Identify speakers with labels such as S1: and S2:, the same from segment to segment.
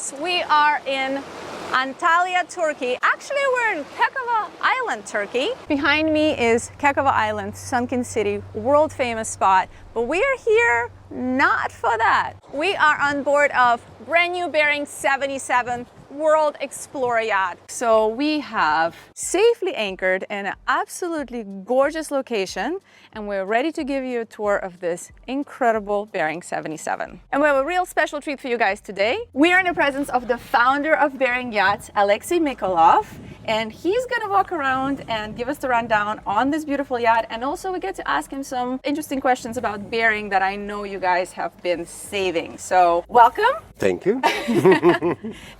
S1: guys, we are in Antalya, Turkey. Actually, we're in Kekava Island, Turkey. Behind me is Kekava Island, sunken city, world famous spot. But we are here not for that. We are on board of brand new Bering 77 World Explorer yacht. So we have safely anchored in an absolutely gorgeous location, and we're ready to give you a tour of this incredible Bering 77. And we have a real special treat for you guys today. We are in the presence of the founder of Bering Yachts, Alexei Mikolov, and he's gonna walk around and give us the rundown on this beautiful yacht, and also we get to ask him some interesting questions about Bering that I know you guys have been saving. So welcome.
S2: Thank you.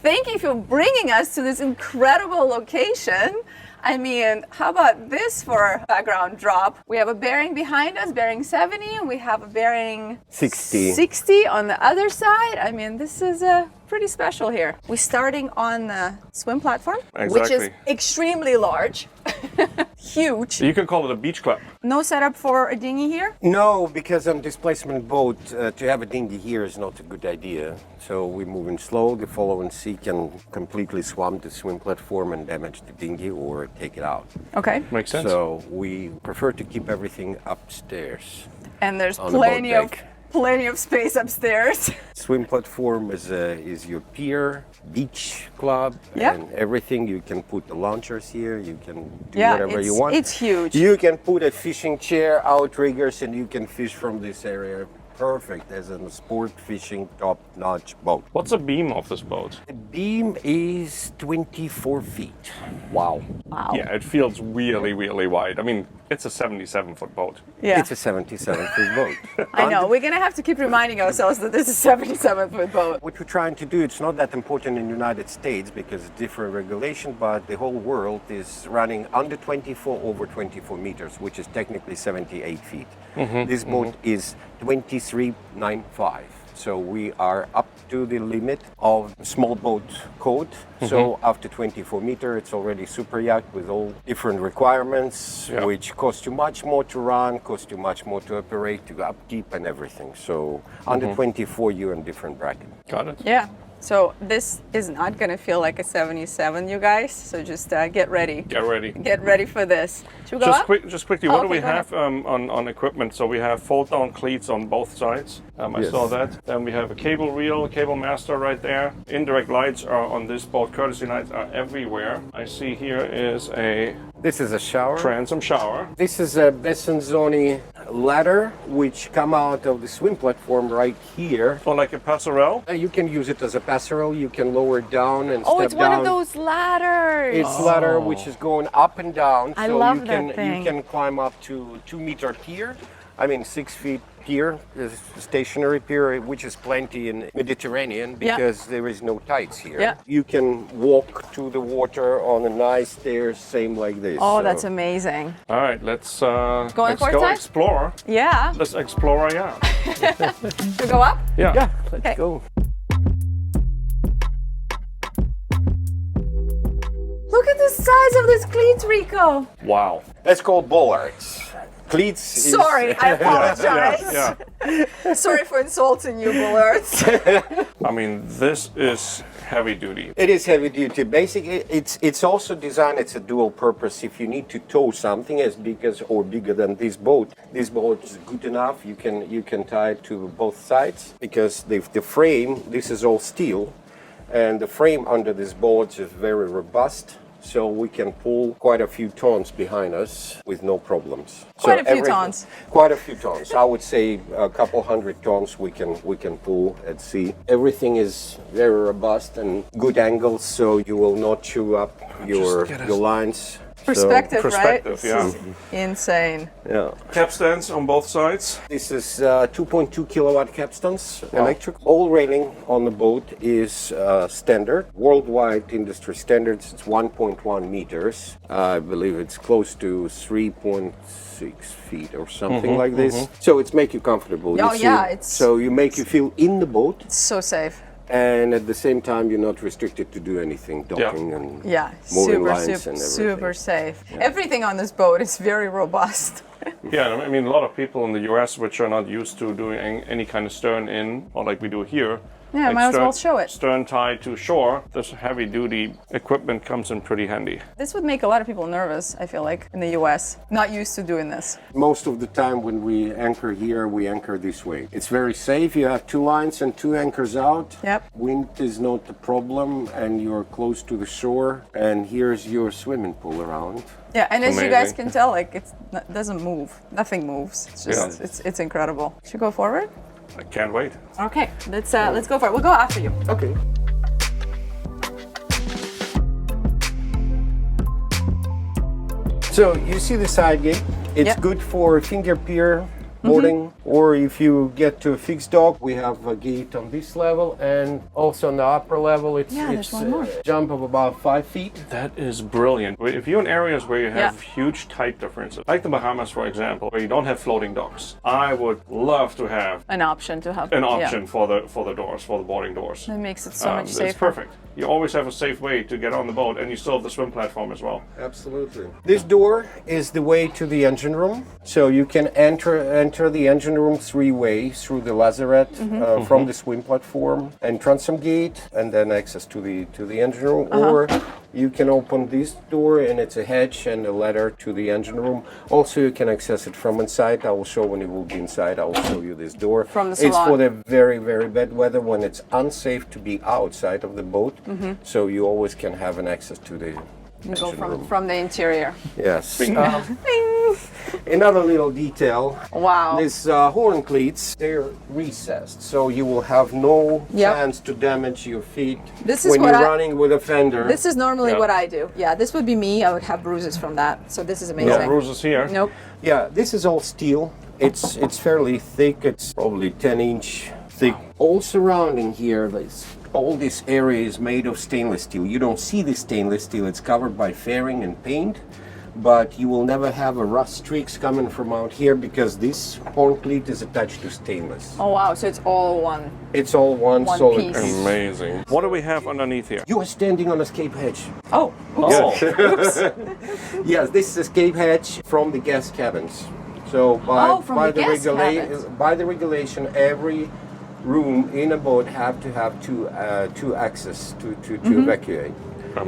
S1: Thank you for bringing us to this incredible location. I mean, how about this for a background drop? We have a Bering behind us, Bering 70, and we have a Bering 60 on the other side. I mean, this is pretty special here. We're starting on the swim platform, which is extremely large, huge.
S3: You can call it a beach club.
S1: No setup for a dinghy here?
S2: No, because on displacement boat, to have a dinghy here is not a good idea. So we're moving slow. The following sea can completely swamp the swim platform and damage the dinghy or take it out.
S1: Okay.
S3: Makes sense.
S2: So we prefer to keep everything upstairs.
S1: And there's
S2: on the boat deck.
S1: plenty of space upstairs.
S2: Swim platform is your pier, beach club,
S1: Yeah.
S2: and everything. You can put the launchers here. You can do whatever you want.
S1: It's huge.
S2: You can put a fishing chair, outriggers, and you can fish from this area. Perfect as a sport fishing top-notch boat.
S3: What's the beam of this boat?
S2: The beam is 24 feet.
S3: Wow.
S1: Wow.
S3: Yeah, it feels really, really wide. I mean, it's a 77-foot boat.
S1: Yeah.
S2: It's a 77-foot boat.
S1: I know. We're going to have to keep reminding ourselves that this is a 77-foot boat.
S2: What we're trying to do, it's not that important in the United States because it's different regulation, but the whole world is running under 24 over 24 meters, which is technically 78 feet. This boat is 2395. So we are up to the limit of small boat code. So after 24 meter, it's already super yacht with all different requirements, which cost you much more to run, cost you much more to operate, to upkeep and everything. So under 24, you're in different bracket.
S3: Got it?
S1: Yeah. So this is not going to feel like a 77, you guys. So just get ready.
S3: Get ready.
S1: Get ready for this. Should we go up?
S3: Just quickly, what do we
S1: go
S3: have on equipment? So we have fold-down cleats on both sides. I saw that. Then we have a cable reel, a cable master right there. Indirect lights are on this boat. Courtesy lights are everywhere. I see here is a
S2: This is a shower.
S3: transom shower.
S2: This is a Bessenzoni ladder, which come out of the swim platform right here.
S3: So like a passerelle.
S2: You can use it as a passerelle. You can lower it down and
S1: Oh,
S2: step
S1: it's
S2: down.
S1: one of those ladders.
S2: It's ladder which is going up and down.
S1: I
S2: so
S1: love
S2: you
S1: that
S2: can
S1: thing.
S2: you can climb up to 2-meter pier. I mean 6 feet pier, is stationary pier, which is plenty in Mediterranean because there is no tides here.
S1: Yeah.
S2: You can walk to the water on a nice stairs, same like this.
S1: Oh,
S2: So
S1: that's amazing.
S3: All right, let's
S1: Going
S3: let's
S1: for it,
S3: go
S1: Ty?
S3: explore.
S1: Yeah.
S3: Let's explore, yeah.
S1: Should we go up?
S2: Yeah, let's
S1: Okay.
S2: go.
S1: Look at the size of this cleats, Rico.
S3: Wow.
S2: That's called bollards. Cleats is-
S1: Sorry, I apologize.
S3: Yeah.
S1: Sorry for insulting you, Bullards.
S3: I mean, this is heavy duty.
S2: It is heavy duty. Basically, it's also designed. It's a dual purpose. If you need to tow something as big as or bigger than this boat is good enough. You can tie it to both sides because the frame. This is all steel, and the frame under this boat is very robust. So we can pull quite a few tons behind us with no problems.
S1: Quite a few tons.
S2: Quite a few tons. I would say a couple hundred tons we can pull at sea. Everything is very robust and good angles, so you will not chew up your lines.
S1: Perspective,
S3: Perspective,
S1: right?
S3: yeah.
S1: This is insane.
S2: Yeah.
S3: Capstans on both sides.
S2: This is 2.2 kilowatt capstans, electric. All railing on the boat is standard. Worldwide industry standards, it's 1.1 meters. I believe it's close to 3.6 feet or something like this. So it's make you comfortable.
S1: Oh, yeah,
S2: So you make you feel in the boat.
S1: It's so safe.
S2: And at the same time, you're not restricted to do anything, docking and moving lines and everything.
S1: Super safe. Yeah. Everything on this boat is very robust.
S3: Yeah, I mean, a lot of people in the US, which are not used to doing any kind of stern in, or like we do here,
S1: Yeah, might as well show it.
S3: Stern tied to shore, this heavy duty equipment comes in pretty handy.
S1: This would make a lot of people nervous, I feel like, in the US. Not used to doing this.
S2: Most of the time when we anchor here, we anchor this way. It's very safe. You have 2 lines and 2 anchors out.
S1: Yep.
S2: Wind is not a problem and you're close to the shore. And here's your swimming pool around.
S1: Yeah, and as you guys
S3: Amazing.
S1: can tell, like it doesn't move. Nothing moves. It's just it's incredible. Should we go forward?
S3: I can't wait.
S1: Okay, let's go for it. We'll go after you.
S2: Okay. So you see the side gate. It's
S1: Yep.
S2: good for finger pier boarding, or if you get to a fixed dock, we have a gate on this level, and also on the upper level, it's
S1: there's one more.
S2: a jump of about 5 feet.
S3: That is brilliant. If you're in areas where you have huge tide differences, like the Bahamas, for example, where you don't have floating docks, I would love to have
S1: An option to have.
S3: an option for the doors, for the boarding doors.
S1: That makes it so much
S3: It's
S1: safer.
S3: perfect. You always have a safe way to get on the boat, and you still have the swim platform as well.
S2: Absolutely. This door is the way to the engine room, so you can enter the engine room 3 ways through the lazarette from the swim platform and transom gate, and then access to the engine room, or you can open this door and it's a hatch and a ladder to the engine room. Also, you can access it from inside. I will show when you will be inside. I will show you this door.
S1: From the
S2: It's
S1: salon.
S2: for the very, very bad weather when it's unsafe to be outside of the boat. So you always can have an access to the
S1: You go
S2: engine room.
S1: from the interior.
S2: Yes. Another little detail.
S1: Wow.
S2: These horn cleats, they're recessed, so you will have no
S1: Yep.
S2: chance to damage your feet
S1: This is
S2: when
S1: what
S2: you're
S1: I-
S2: running with a fender.
S1: This is normally
S3: Yeah.
S1: what I do. Yeah, this would be me. I would have bruises from that. So this is amazing.
S3: No bruises here.
S1: Nope.
S2: Yeah, this is all steel. It's fairly thick. It's probably 10-inch thick. All surrounding here, all this area is made of stainless steel. You don't see the stainless steel. It's covered by fairing and paint, but you will never have a rust streaks coming from out here because this horn cleat is attached to stainless.
S1: Oh wow, so it's all one.
S2: It's all one
S1: One
S2: solid
S1: piece.
S2: piece.
S3: Amazing. What do we have underneath here?
S2: You are standing on a escape hatch.
S1: Oh.
S3: Oh,
S2: Yes, this is escape hatch from the gas cabins. So
S1: from the gas cabins.
S2: by the regulation, every room in a boat have to have two access to evacuate.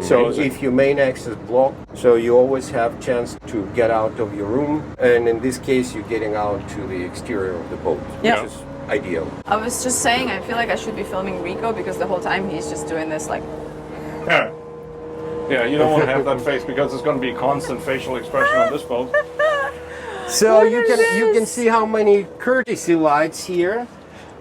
S2: So
S3: Amazing.
S2: if your main access blocked, so you always have chance to get out of your room, and in this case, you're getting out to the exterior of the boat,
S1: Yeah.
S2: which is ideal.
S1: I was just saying, I feel like I should be filming Rico because the whole time he's just doing this like.
S3: yeah. Yeah, you don't want to have that face because there's going to be a constant facial expression on this boat.
S2: So
S1: Look
S2: you
S1: at
S2: can
S1: this.
S2: see how many courtesy lights here.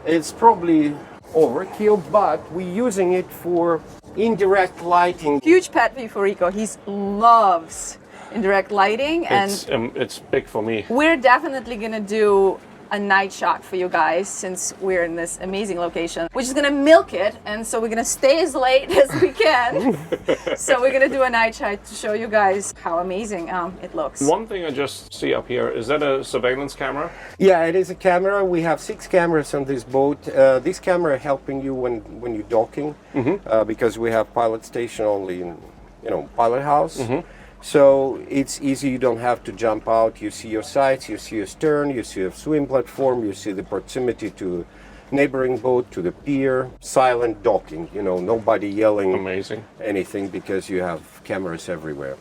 S2: It's probably overkill, but we're using it for indirect lighting.
S1: Huge pet peeve for Rico. He loves indirect lighting, and
S3: It's big for me.
S1: we're definitely gonna do a night shot for you guys since we're in this amazing location. We're just gonna milk it, and so we're gonna stay as late as we can. So we're gonna do a night shot to show you guys how amazing it looks.
S3: One thing I just see up here, is that a surveillance camera?
S2: Yeah, it is a camera. We have 6 cameras on this boat. This camera helping you when you're docking, because we have pilot station only in, pilot house. So it's easy. You don't have to jump out. You see your sights, you see your stern, you see a swim platform, you see the proximity to neighboring boat, to the pier. Silent docking. Nobody yelling
S3: Amazing.
S2: anything because you have cameras everywhere.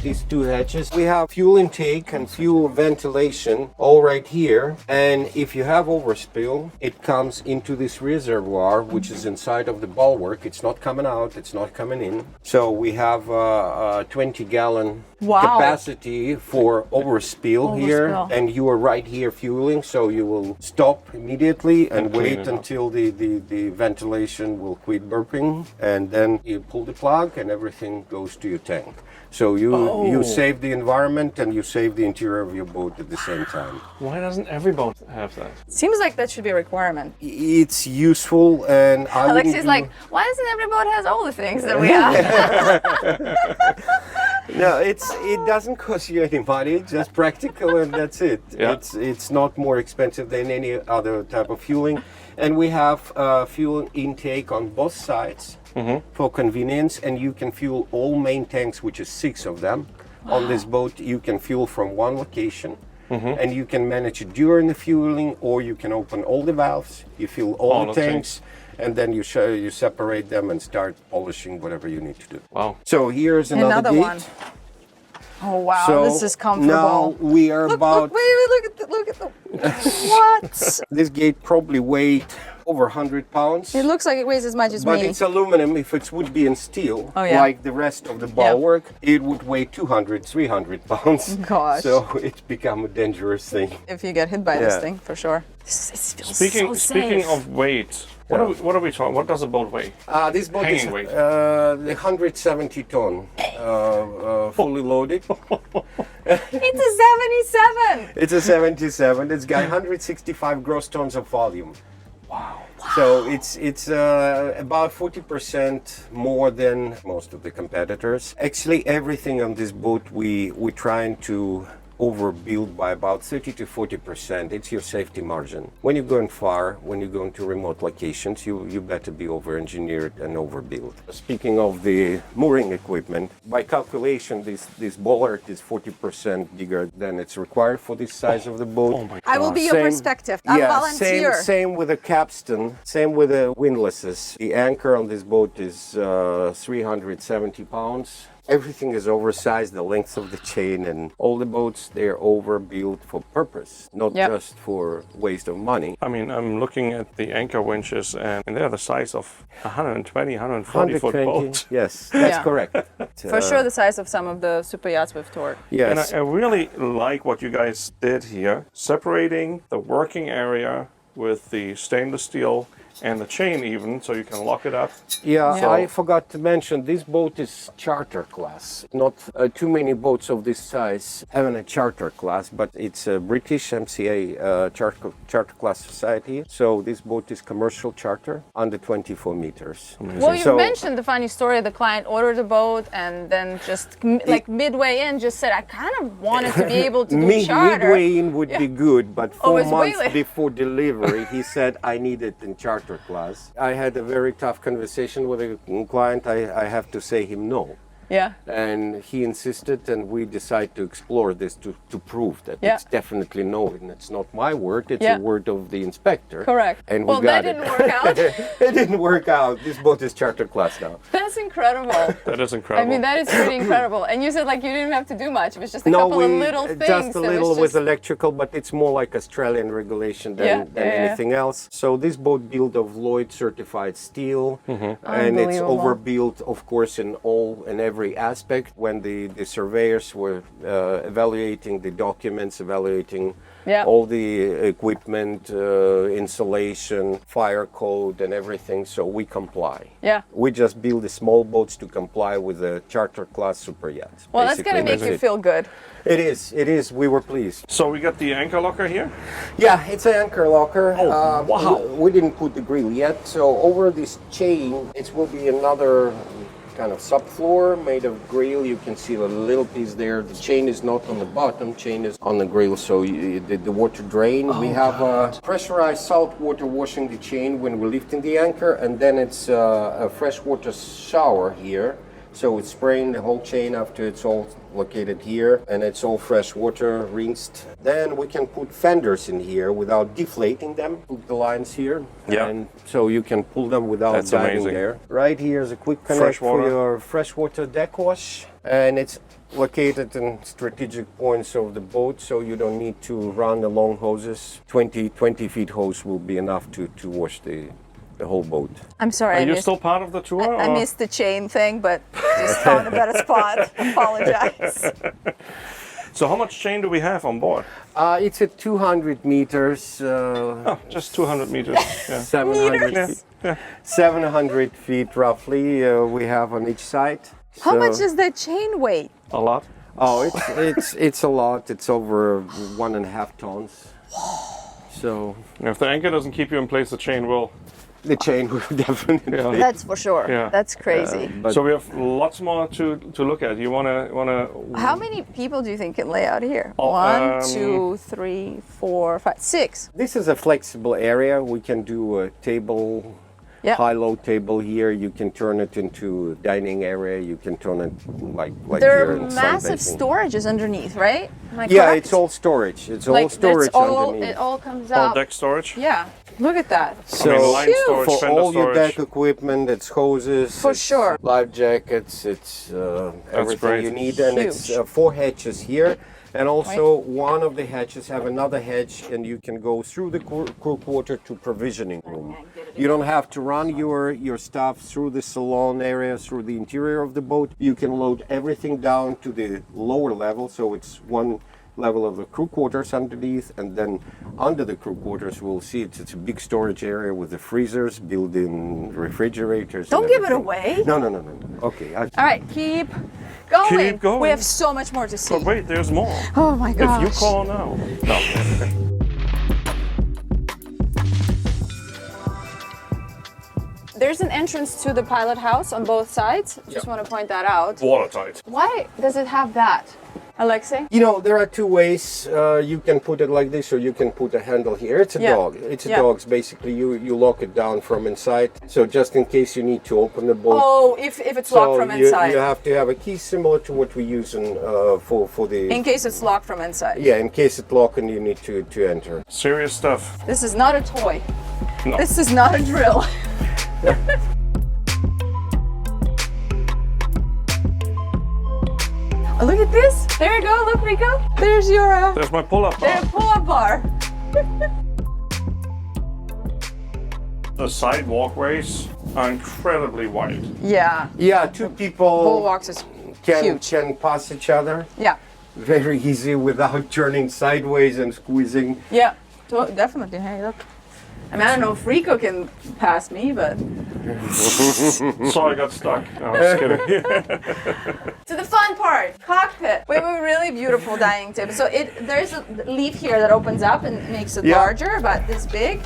S2: These 2 hatches. We have fuel intake and fuel ventilation all right here. And if you have overspill, it comes into this reservoir, which is inside of the bulwark. It's not coming out, it's not coming in. So we have a 20-gallon
S1: Wow.
S2: capacity for overspill here.
S1: Overspill.
S2: And you are right here fueling, so you will stop immediately and
S3: clean
S2: wait
S3: it up.
S2: until the ventilation will quit burping. And then you pull the plug and everything goes to your tank. So you save the environment and you save the interior of your boat at the same time.
S3: Why doesn't every boat have that?
S1: Seems like that should be a requirement.
S2: It's useful, and I wouldn't
S1: Alexi's
S2: do-
S1: like, why doesn't every boat has all the things that we have?
S2: No, it doesn't cost you any money. It's just practical, and that's it.
S3: Yeah.
S2: It's not more expensive than any other type of fueling, and we have fuel intake on both sides for convenience, and you can fuel all main tanks, which is 6 of them. On this boat, you can fuel from one location. and you can manage it during the fueling, or you can open all the valves, you fill all the tanks, and then you separate them and start polishing whatever you need to do.
S3: Wow.
S2: So here's another gate.
S1: one. Oh wow,
S2: So
S1: this is comfortable.
S2: now we are about.
S1: Look at the what?
S2: This gate probably weighed over 100 pounds.
S1: It looks like it weighs as much as
S2: But
S1: me.
S2: it's aluminum. If it would be in steel, like the rest of the bulwark, it would weigh 200, 300 pounds.
S1: Gosh.
S2: So it's become a dangerous thing.
S1: If you get hit by this thing, for sure. It feels
S3: Speaking
S1: so safe.
S3: speaking of weight, what are we talking? What does a boat weigh?
S2: This boat
S3: Hanging
S2: is
S3: weight.
S2: 170 ton, fully loaded.
S1: It's a 77.
S2: It's a 77. It's got 165 gross tons of volume. Wow. So it's about 40% more than most of the competitors. Actually, everything on this boat we're trying to overbuild by about 30 to 40%. It's your safety margin. When you're going far, when you're going to remote locations, you better be over-engineered and overbuilt. Speaking of the mooring equipment, by calculation, this bollard is 40% bigger than it's required for this size of the boat.
S3: Oh my God.
S1: I will be your perspective. I'm volunteer.
S2: Same with the capstan, same with the windlasses. The anchor on this boat is 370 pounds. Everything is oversized, the length of the chain, and all the boats, they're overbuilt for purpose, not just for waste of money.
S3: I mean, I'm looking at the anchor winches, and they're the size of 120, 140 foot boats.
S2: Yes, that's correct.
S1: For sure, the size of some of the super yachts with torque.
S2: Yes.
S3: And I really like what you guys did here, separating the working area with the stainless steel and the chain even, so you can lock it up.
S2: Yeah, I forgot to mention, this boat is charter class. Not too many boats of this size having a charter class, but it's a British MCA charter class society. So this boat is commercial charter under 24 meters.
S1: Well, you mentioned the funny story. The client ordered a boat and then just like midway in just said, I kind of wanted to be able to do charter.
S2: Midway in would be good, but 4 months
S1: really?
S2: before delivery, he said, I need it in charter class. I had a very tough conversation with a client. I have to say him no.
S1: Yeah.
S2: And he insisted, and we decided to explore this to prove that it's definitely no, and it's not my word, it's a word of the inspector.
S1: Correct.
S2: And
S1: well,
S2: we got
S1: that didn't work out.
S2: It didn't work out. This boat is charter class now.
S1: That's incredible.
S3: That is incredible.
S1: I mean, that is pretty incredible. And you said like you didn't have to do much. It was just a couple of little things.
S2: Just a little with electrical, but it's more like Australian regulation than anything else. So this boat built of Lloyd certified steel, and it's overbuilt, of course, in all and every aspect. When the surveyors were evaluating the documents, evaluating all the equipment, insulation, fire code, and everything, so we comply.
S1: Yeah.
S2: We just build the small boats to comply with the charter class super yachts.
S1: Well, that's going to make you feel good.
S2: It is. We were pleased.
S3: So we got the anchor locker here?
S2: Yeah, it's an anchor locker.
S3: Oh, wow.
S2: We didn't put the grill yet, so over this chain, it will be another kind of subfloor made of grill. You can see the little piece there. The chain is not on the bottom, chain is on the grill, so the water drain. We have pressurized salt water washing the chain when we're lifting the anchor, and then it's a freshwater shower here. So it's spraying the whole chain after it's all located here, and it's all fresh water rinsed. Then we can put fenders in here without deflating them. Put the lines here, and so you can pull them without diving there. Right here is a quick connect for your freshwater deck wash, and it's located in strategic points of the boat, so you don't need to run the long hoses. 20 feet hose will be enough to wash the whole boat.
S1: I'm sorry.
S3: Are you still part of the tour?
S1: I missed the chain thing, but just found a better spot. Apologize.
S3: So how much chain do we have on board?
S2: It's at 200 meters.
S3: Just 200 meters. Yeah.
S2: 700 feet. 700 feet roughly we have on each side.
S1: How much does that chain weigh?
S3: A lot.
S2: Oh, it's a lot. It's over 1.5 tons. So
S3: if the anchor doesn't keep you in place, the chain will.
S2: The chain will definitely.
S3: Yeah.
S1: That's for sure.
S3: Yeah.
S1: That's crazy.
S3: So we have lots more to look at. You wanna?
S1: How many people do you think can lay out here?
S3: Oh,
S1: 1, 2, 3, 4, 5, 6.
S2: This is a flexible area. We can do a table
S1: Yeah.
S2: high-low table here. You can turn it into dining area. You can turn it like
S1: There
S2: here
S1: are
S2: in
S1: massive
S2: sunbathing.
S1: storages underneath, right? Am I
S2: Yeah,
S1: correct?
S2: it's all storage. It's all
S1: like
S2: storage
S1: that's all.
S2: underneath.
S1: It all comes
S3: All
S1: out.
S3: deck storage.
S1: Yeah. Look at that.
S2: So
S3: line storage,
S2: for
S3: fender
S2: all your
S3: storage.
S2: deck equipment, it's hoses.
S1: For
S2: it's
S1: sure.
S2: Life jackets. It's everything
S3: great.
S2: you need, and it's
S1: Huge.
S2: 4 hatches here. And also, one of the hatches have another hatch, and you can go through the crew quarter to provisioning room. You don't have to run your stuff through the salon area, through the interior of the boat. You can load everything down to the lower level, so it's one level of the crew quarters underneath, and then under the crew quarters we'll see it's a big storage area with the freezers, built-in refrigerators.
S1: Don't
S2: and
S1: give it
S2: everything.
S1: away.
S2: No. Okay.
S1: All right, keep going.
S3: Keep going.
S1: We have so much more to see.
S3: But wait, there's more.
S1: Oh my gosh.
S3: If you call now. No.
S1: There's an entrance to the pilot house on both sides. Just want to point that out.
S3: Watertight.
S1: Why does it have that, Alexei?
S2: You know, there are 2 ways. You can put it like this, or you can put a handle here. It's a
S1: Yeah.
S2: dog. It's a
S1: Yeah.
S2: dog's. Basically, you lock it down from inside. So just in case you need to open the boat.
S1: Oh, if it's locked from inside.
S2: You have to have a key similar to what we use for the.
S1: In case it's locked from inside.
S2: Yeah, in case it's locked and you need to enter.
S3: Serious stuff.
S1: This is not a toy.
S3: No.
S1: This is not a drill. Oh, look at this. There you go. Look, Rico. There's your
S3: There's my pull-up bar.
S1: pull-up bar.
S3: The side walkways are incredibly wide.
S1: Yeah.
S2: Yeah, 2 people
S1: Bulwarks is huge.
S2: can pass each other
S1: Yeah.
S2: very easy without turning sideways and squeezing.
S1: Yeah. Definitely. Hey, look. I mean, I don't know if Rico can pass me, but
S3: So I got stuck. No, I'm just kidding.
S1: to the fun part, cockpit. We have a really beautiful dining table. So there's a leaf here that opens up and makes it
S2: Yeah.
S1: larger, about this big.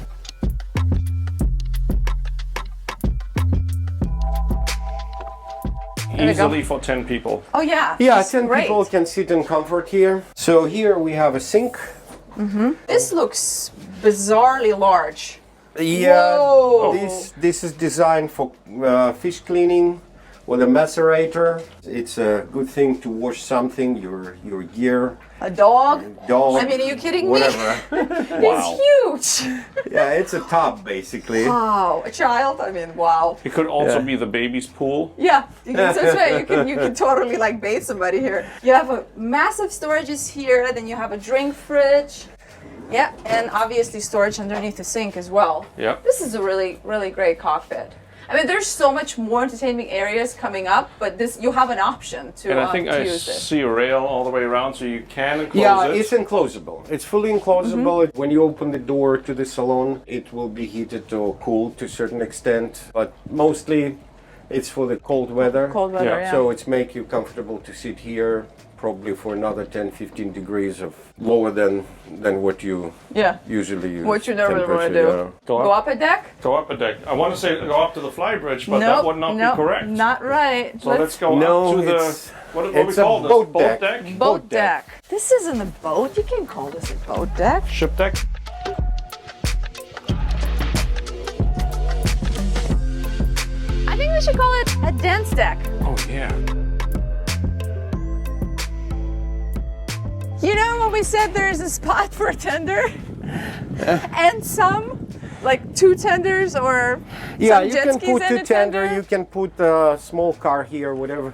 S1: There we go.
S3: Easily for 10 people.
S1: Oh yeah.
S2: Yeah,
S1: it's
S2: 10
S1: great.
S2: people can sit in comfort here. So here we have a sink.
S1: This looks bizarrely large.
S2: Yeah,
S1: Whoa.
S2: this is designed for fish cleaning with a macerator. It's a good thing to wash something, your gear,
S1: A dog.
S2: dog.
S1: I mean, are you kidding
S2: whatever.
S1: me?
S3: Wow.
S1: It's huge.
S2: Yeah, it's a tub basically.
S1: Wow. A child. I mean, wow.
S3: It could also
S2: Yeah.
S3: be the baby's pool.
S1: Yeah, that's right. You can totally like bathe somebody here. You have a massive storages here. Then you have a drink fridge. Yeah, and obviously storage underneath the sink as well.
S3: Yep.
S1: This is a really, really great cockpit. I mean, there's so much more entertaining areas coming up, but this you have an option to,
S3: And I think
S1: to
S3: I
S1: use this.
S3: see a rail all the way around, so you can enclose
S2: Yeah,
S3: it.
S2: it's enclosable. It's fully enclosable. When you open the door to the salon, it will be heated or cooled to a certain extent, but mostly it's for the cold weather.
S1: Cold weather,
S3: Yeah.
S1: yeah.
S2: So it's make you comfortable to sit here probably for another 10-15 degrees of lower than what you
S1: yeah.
S2: usually use.
S1: What you normally want to do.
S2: temperature,
S1: Go up a deck?
S3: Go up a deck. I want to say go up to the fly bridge, but
S1: Nope,
S3: that would not
S1: nope,
S3: be correct.
S1: Not right.
S3: So let's go
S2: No,
S3: up to the
S2: it's-
S3: what
S2: it's
S3: we
S2: a
S3: call this?
S2: boat
S3: Boat
S2: deck.
S3: deck?
S1: Boat deck. This isn't a boat. You can't call this a boat deck.
S3: Ship deck?
S1: I think we should call it a dense deck.
S3: Oh yeah.
S1: You know when we said there's a spot for a tender? And some, like 2 tenders or
S2: Yeah,
S1: some
S2: you
S1: jet
S2: can
S1: skis
S2: put
S1: and
S2: a
S1: a
S2: tender,
S1: tender?
S2: you can put a small car here, whatever.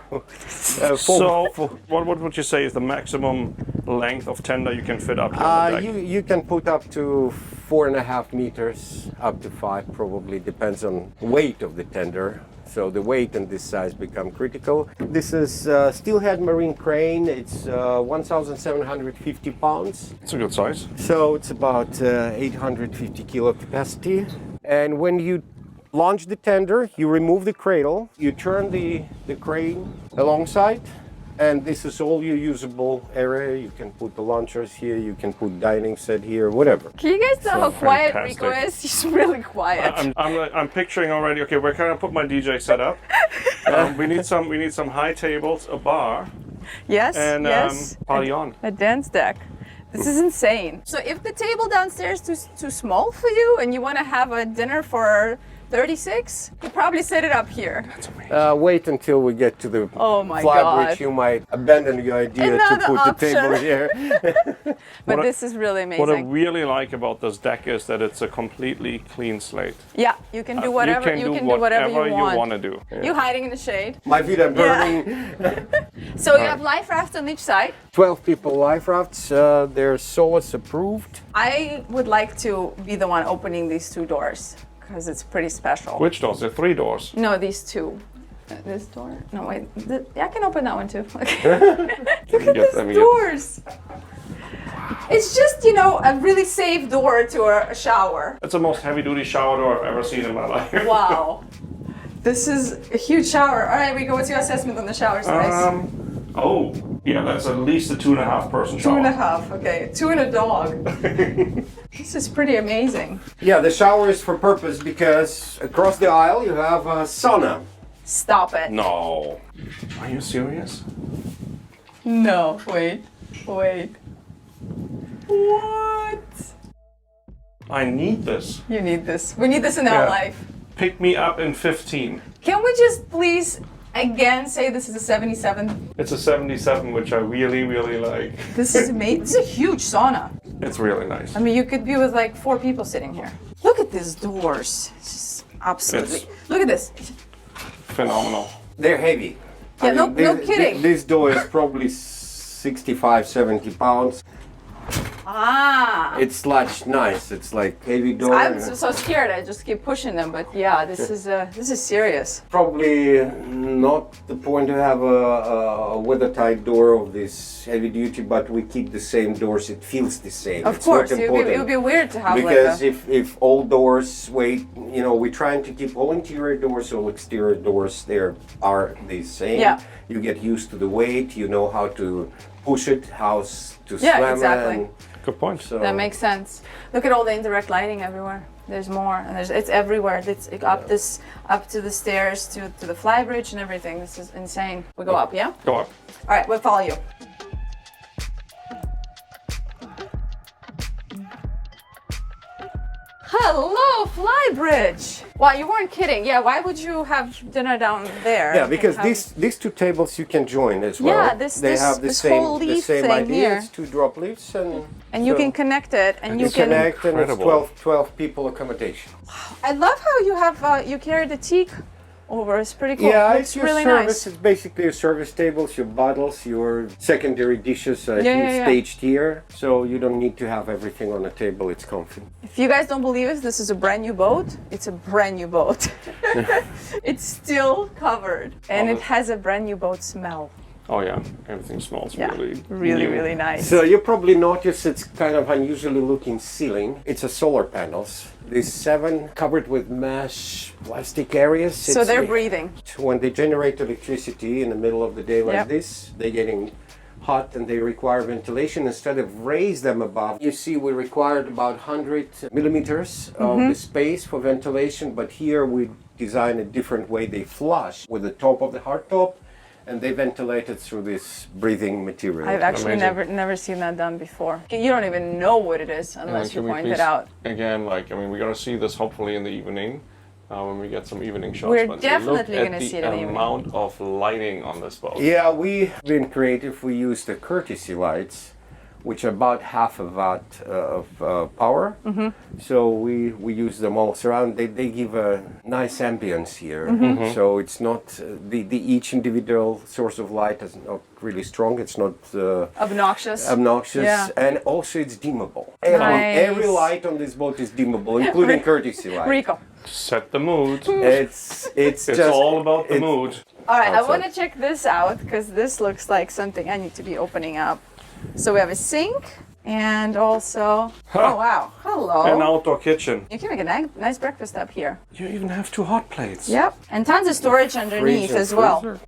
S3: So what would you say is the maximum length of tender you can fit up here on the deck?
S2: you can put up to 4.5 meters, up to 5 probably, depends on weight of the tender. So the weight and this size become critical. This is Steelhead Marine Crane. It's 1,750 pounds.
S3: It's a good size.
S2: So it's about 850 kilo capacity. And when you launch the tender, you remove the cradle, you turn the crane alongside, and this is all your usable area. You can put the launchers here, you can put dining set here, whatever.
S1: Can you guys tell how quiet
S3: fantastic.
S1: Rico is? He's really quiet.
S3: I'm picturing already. Okay, where can I put my DJ setup? We need some high tables, a bar,
S1: Yes,
S3: and
S1: yes.
S3: party on.
S1: A dense deck. This is insane. So if the table downstairs is too small for you and you want to have a dinner for 36, you probably set it up here.
S2: Wait until we get to the
S1: Oh my
S2: flybridge.
S1: God.
S2: You might abandon the idea
S1: Another
S2: to put
S1: option.
S2: the table here.
S1: But
S3: What I-
S1: this is really
S3: What I
S1: amazing.
S3: really like about this deck is that it's a completely clean slate.
S1: Yeah, you can do whatever
S3: you can do
S1: whatever you want.
S3: want to do. Yeah.
S1: You hiding in the shade.
S2: My feet are burning.
S1: So you have life raft on each side.
S2: 12 people life rafts. They're SOAS approved.
S1: I would like to be the one opening these two doors because it's pretty special.
S3: Which doors? There are 3 doors.
S1: No, these two. This door? No, wait. Yeah, I can open that one too. Look at
S3: Let me
S1: these
S3: get-
S1: doors. It's just, you know, a really safe door to a shower.
S3: It's the most heavy-duty shower door I've ever seen in my life.
S1: Wow. This is a huge shower. All right, Rico, what's your assessment on the shower size?
S3: Oh, yeah, that's at least a 2.5 person shower.
S1: 2.5, okay. 2 and a dog. This is pretty amazing.
S2: Yeah, the shower is for purpose because across the aisle you have a sauna.
S1: Stop it.
S3: No. Are you serious?
S1: No, wait. What?
S3: I need this.
S1: You need this. We need this in our
S3: Yeah.
S1: life.
S3: Pick me up in 15.
S1: Can we just please again say this is a 77?
S3: It's a 77, which I really, really like.
S1: This is amazing. This is a huge sauna.
S3: It's really nice.
S1: I mean, you could be with like 4 people sitting here. Look at these doors. It's just absolutely.
S3: It's-
S1: Look at this.
S3: Phenomenal.
S2: They're heavy.
S1: Yeah, no kidding.
S2: This door is probably 65, 70 pounds.
S1: Ah.
S2: It's latched nice. It's like heavy door.
S1: I'm so scared. I just keep pushing them, but yeah, this is serious.
S2: Probably not the point to have a weather-tight door of this heavy duty, but we keep the same doors. It feels the same.
S1: Of
S2: It's
S1: course,
S2: not
S1: it
S2: important.
S1: would be weird to have
S2: Because
S1: like
S2: if all doors weight, you know, we're trying to keep all interior doors, all exterior doors, there are the same.
S1: Yeah.
S2: You get used to the weight. You know how to push it, how to
S1: Yeah,
S2: slam
S1: exactly.
S2: it.
S3: Good point.
S2: So
S1: That makes sense. Look at all the indirect lighting everywhere. There's more, and it's everywhere. It's up to the stairs, to the flybridge and everything. This is insane. We go up, yeah?
S3: Go up.
S1: All right, we'll follow you. Hello, flybridge. Wow, you weren't kidding. Yeah, why would you have dinner down there?
S2: yeah, because
S1: And have-
S2: these two tables you can join as well.
S1: Yeah,
S2: they have the
S1: this
S2: same
S1: whole
S2: the
S1: leaf
S2: same
S1: thing
S2: idea.
S1: here.
S2: It's 2 drop leaves
S1: and you
S2: so
S1: can connect it, and
S2: you
S1: you can.
S2: connect and it's
S3: Incredible.
S2: 12 people accommodation.
S1: I love how you have you carry the teak over. It's pretty cool.
S2: Yeah,
S1: Looks
S2: it's your
S1: really
S2: service.
S1: nice.
S2: It's basically your service tables, your bottles, your secondary dishes. I think
S1: yeah.
S2: staged here, so you don't need to have everything on the table. It's comfy.
S1: If you guys don't believe it, this is a brand new boat. It's a brand new boat. It's still covered, and it has a brand new boat smell.
S3: Oh yeah, everything smells
S1: Yeah,
S3: really new.
S1: really nice.
S2: So you probably notice it's kind of unusually looking ceiling. It's a solar panels. These 7 covered with mesh plastic areas.
S1: So
S2: It's
S1: they're
S2: like-
S1: breathing.
S2: When they generate electricity in the middle of the day like
S1: Yep.
S2: this, they're getting hot and they require ventilation. Instead of raise them above, you see we required about 100 millimeters of the space for ventilation, but here we design a different way. They flush with the top of the hardtop and they ventilate it through this breathing material.
S1: I've actually
S3: Amazing.
S1: never seen that done before. You don't even know what it is unless you
S3: Can we
S1: point
S3: please-
S1: it out.
S3: Again, like, I mean, we're gonna see this hopefully in the evening when we get some evening shots.
S1: We're
S3: but
S1: definitely
S3: look
S1: gonna
S3: at
S1: see it in the evening.
S3: amount of lighting on this boat.
S2: Yeah, we've been creative. We use the courtesy lights, which are about half a watt of power. So we use them all surround. They give a nice ambience here. So it's not the each individual source of light is not really strong. It's not
S1: Obnoxious.
S2: obnoxious,
S1: Yeah.
S2: and also it's dimmable.
S1: Nice.
S2: Every light on this boat is dimmable, including courtesy light.
S1: Rico.
S3: Set the mood.
S2: It's
S3: It's
S2: just
S3: all about the
S2: it's-
S3: mood.
S1: All right, I
S2: Outside.
S1: want to check this out because this looks like something I need to be opening up. So we have a sink and also. Oh wow! Hello.
S3: An outdoor kitchen.
S1: You can make a nice breakfast up here.
S3: You even have 2 hot plates.
S1: Yep, and tons of storage underneath
S2: Freezer,
S1: as well.
S2: freezer.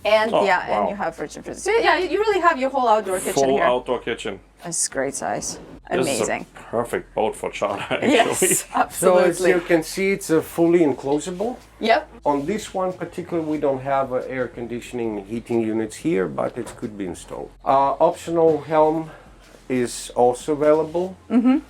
S1: And
S3: Oh,
S1: yeah, and
S3: wow.
S1: you have fridge and freezer. So yeah, you really have your whole outdoor kitchen
S3: Full
S1: here.
S3: outdoor kitchen.
S1: It's great size.
S3: This
S1: Amazing.
S3: is a perfect boat for charter, actually.
S1: Yes,
S2: So as
S1: absolutely.
S2: you can see, it's a fully enclosable.
S1: Yep.
S2: On this one particular, we don't have air conditioning heating units here, but it could be installed. Optional helm is also available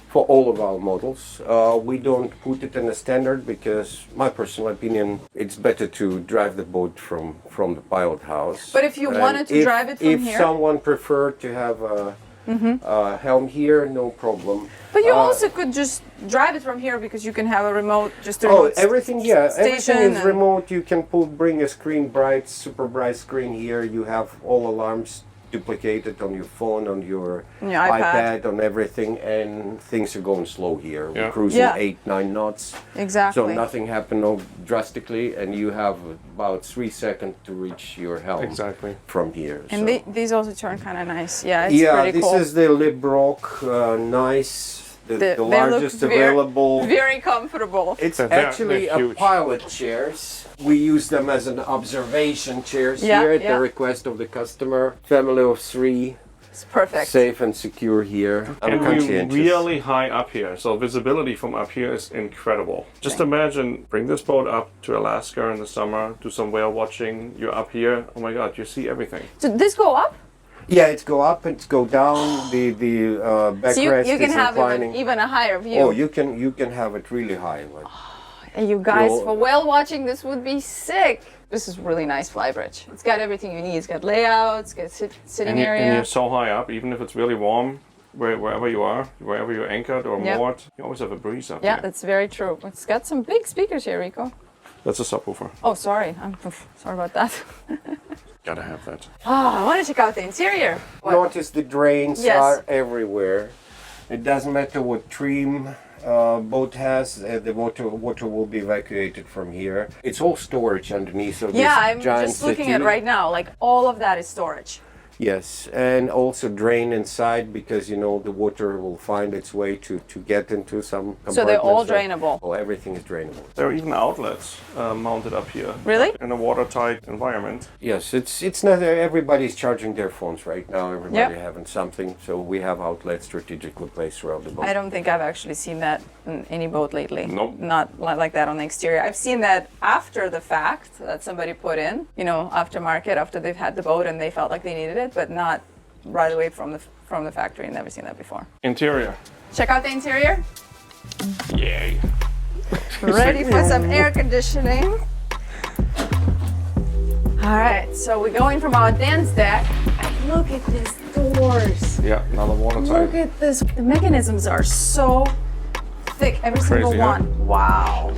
S2: for all of our models. We don't put it in a standard because, my personal opinion, it's better to drive the boat from the pilot house.
S1: But if you
S2: And
S1: wanted to drive it from
S2: if
S1: here?
S2: someone preferred to have a helm here, no problem.
S1: But you also could just drive it from here because you can have a remote, just a
S2: Oh,
S1: remote
S2: everything, yeah, everything
S1: station
S2: is
S1: and-
S2: remote. You can bring a screen, bright, super bright screen here. You have all alarms duplicated on your phone, on your
S1: On your iPad.
S2: on everything, and things are going slow here.
S3: Yeah.
S2: We're cruising
S1: Yeah.
S2: 8-9 knots.
S1: Exactly.
S2: So nothing happened drastically, and you have about 3 seconds to reach your helm
S3: Exactly.
S2: from here.
S1: And
S2: so.
S1: these also turn kind of nice. Yeah, it's
S2: Yeah,
S1: pretty
S2: this
S1: cool.
S2: is the Librock, nice, the
S1: They look
S2: largest available.
S1: Very comfortable.
S2: It's
S3: They're
S2: actually a
S3: huge.
S2: pilot chairs. We use them as an observation chairs
S1: Yeah,
S2: here at
S1: yeah.
S2: the request of the customer. Family of 3,
S1: It's perfect.
S2: safe and secure here. I'm
S3: And we're
S2: conscientious.
S3: really high up here, so visibility from up here is incredible. Just imagine, bring this boat up to Alaska in the summer, do some whale watching, you're up here, oh my god, you see everything.
S1: So this go up?
S2: Yeah, it's go up, it's go down. The backrest
S1: So you can
S2: is
S1: have
S2: inclining.
S1: even a higher view.
S2: Oh, you can have it really high. Like,
S1: And you guys,
S2: You'll-
S1: for whale watching, this would be sick. This is really nice flybridge. It's got everything you need. It's got layouts, it's got sitting
S3: And
S1: area.
S3: you're so high up, even if it's really warm, wherever you are, wherever you're anchored or
S1: Yep.
S3: moored, you always have a breeze up
S1: Yeah,
S3: here.
S1: that's very true. It's got some big speakers here, Rico.
S3: That's a subwoofer.
S1: Oh, sorry. I'm sorry about that.
S3: Gotta have that.
S1: Oh, I want to check out the interior. What?
S2: notice the drains
S1: Yes.
S2: are everywhere. It doesn't matter what trim boat has, the water will be evacuated from here. It's all storage underneath of
S1: Yeah,
S2: this
S1: I'm
S2: giant
S1: just looking
S2: settee.
S1: at right now. Like all of that is storage.
S2: Yes, and also drain inside because the water will find its way to get into some compartments.
S1: So they're all drainable.
S2: Oh, everything is drainable.
S3: There are even outlets mounted up here.
S1: Really?
S3: In a watertight environment.
S2: Yes, it's not everybody's charging their phones right now. Everybody
S1: Yep.
S2: having something, so we have outlets strategically placed throughout the boat.
S1: I don't think I've actually seen that in any boat lately.
S3: Nope.
S1: Not like that on the exterior. I've seen that after the fact that somebody put in, aftermarket, after they've had the boat and they felt like they needed it, but not right away from the factory. Never seen that before.
S3: Interior.
S1: Check out the interior.
S3: Yay.
S1: Ready for some air conditioning. All right, so we're going from our dance deck. Look at these doors.
S3: Yeah, another watertight.
S1: Look at this. The mechanisms are so thick, every single
S3: Crazy, huh?
S1: one. Wow.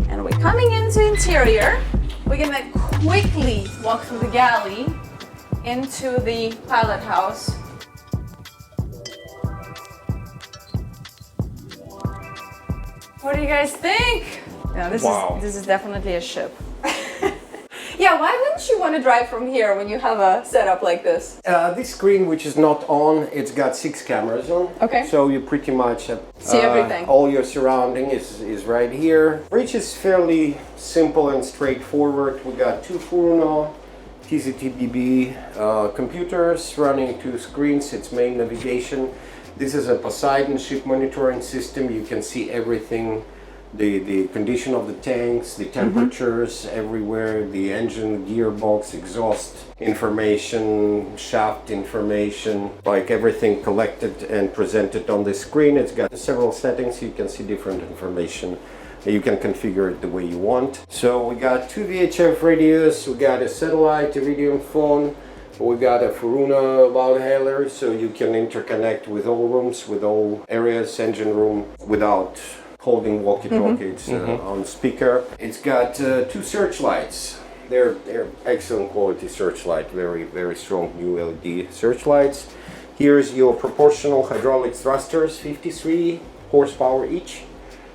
S1: And we're coming into interior. We're gonna quickly walk through the galley into the pilot house. What do you guys think? Yeah,
S3: Wow.
S1: this is definitely a ship. Yeah, why wouldn't you want to drive from here when you have a setup like this?
S2: This screen, which is not on, it's got 6 cameras on.
S1: Okay.
S2: So you pretty much
S1: See everything.
S2: All your surrounding is right here. Bridge is fairly simple and straightforward. We got 2 Furuno TZTBB computers running 2 screens. It's main navigation. This is a Poseidon ship monitoring system. You can see everything. The condition of the tanks, the temperatures everywhere, the engine, gearbox, exhaust information, shaft information, like everything collected and presented on the screen. It's got several settings, you can see different information. You can configure it the way you want. So we got 2 VHF radios, we got a satellite Iridium phone, we got a Furuno loudhailer, so you can interconnect with all rooms, with all areas, engine room, without holding walkie-talkies on speaker. It's got 2 searchlights. They're excellent quality searchlight, very strong new LED searchlights. Here's your proportional hydraulic thrusters, 53 horsepower each.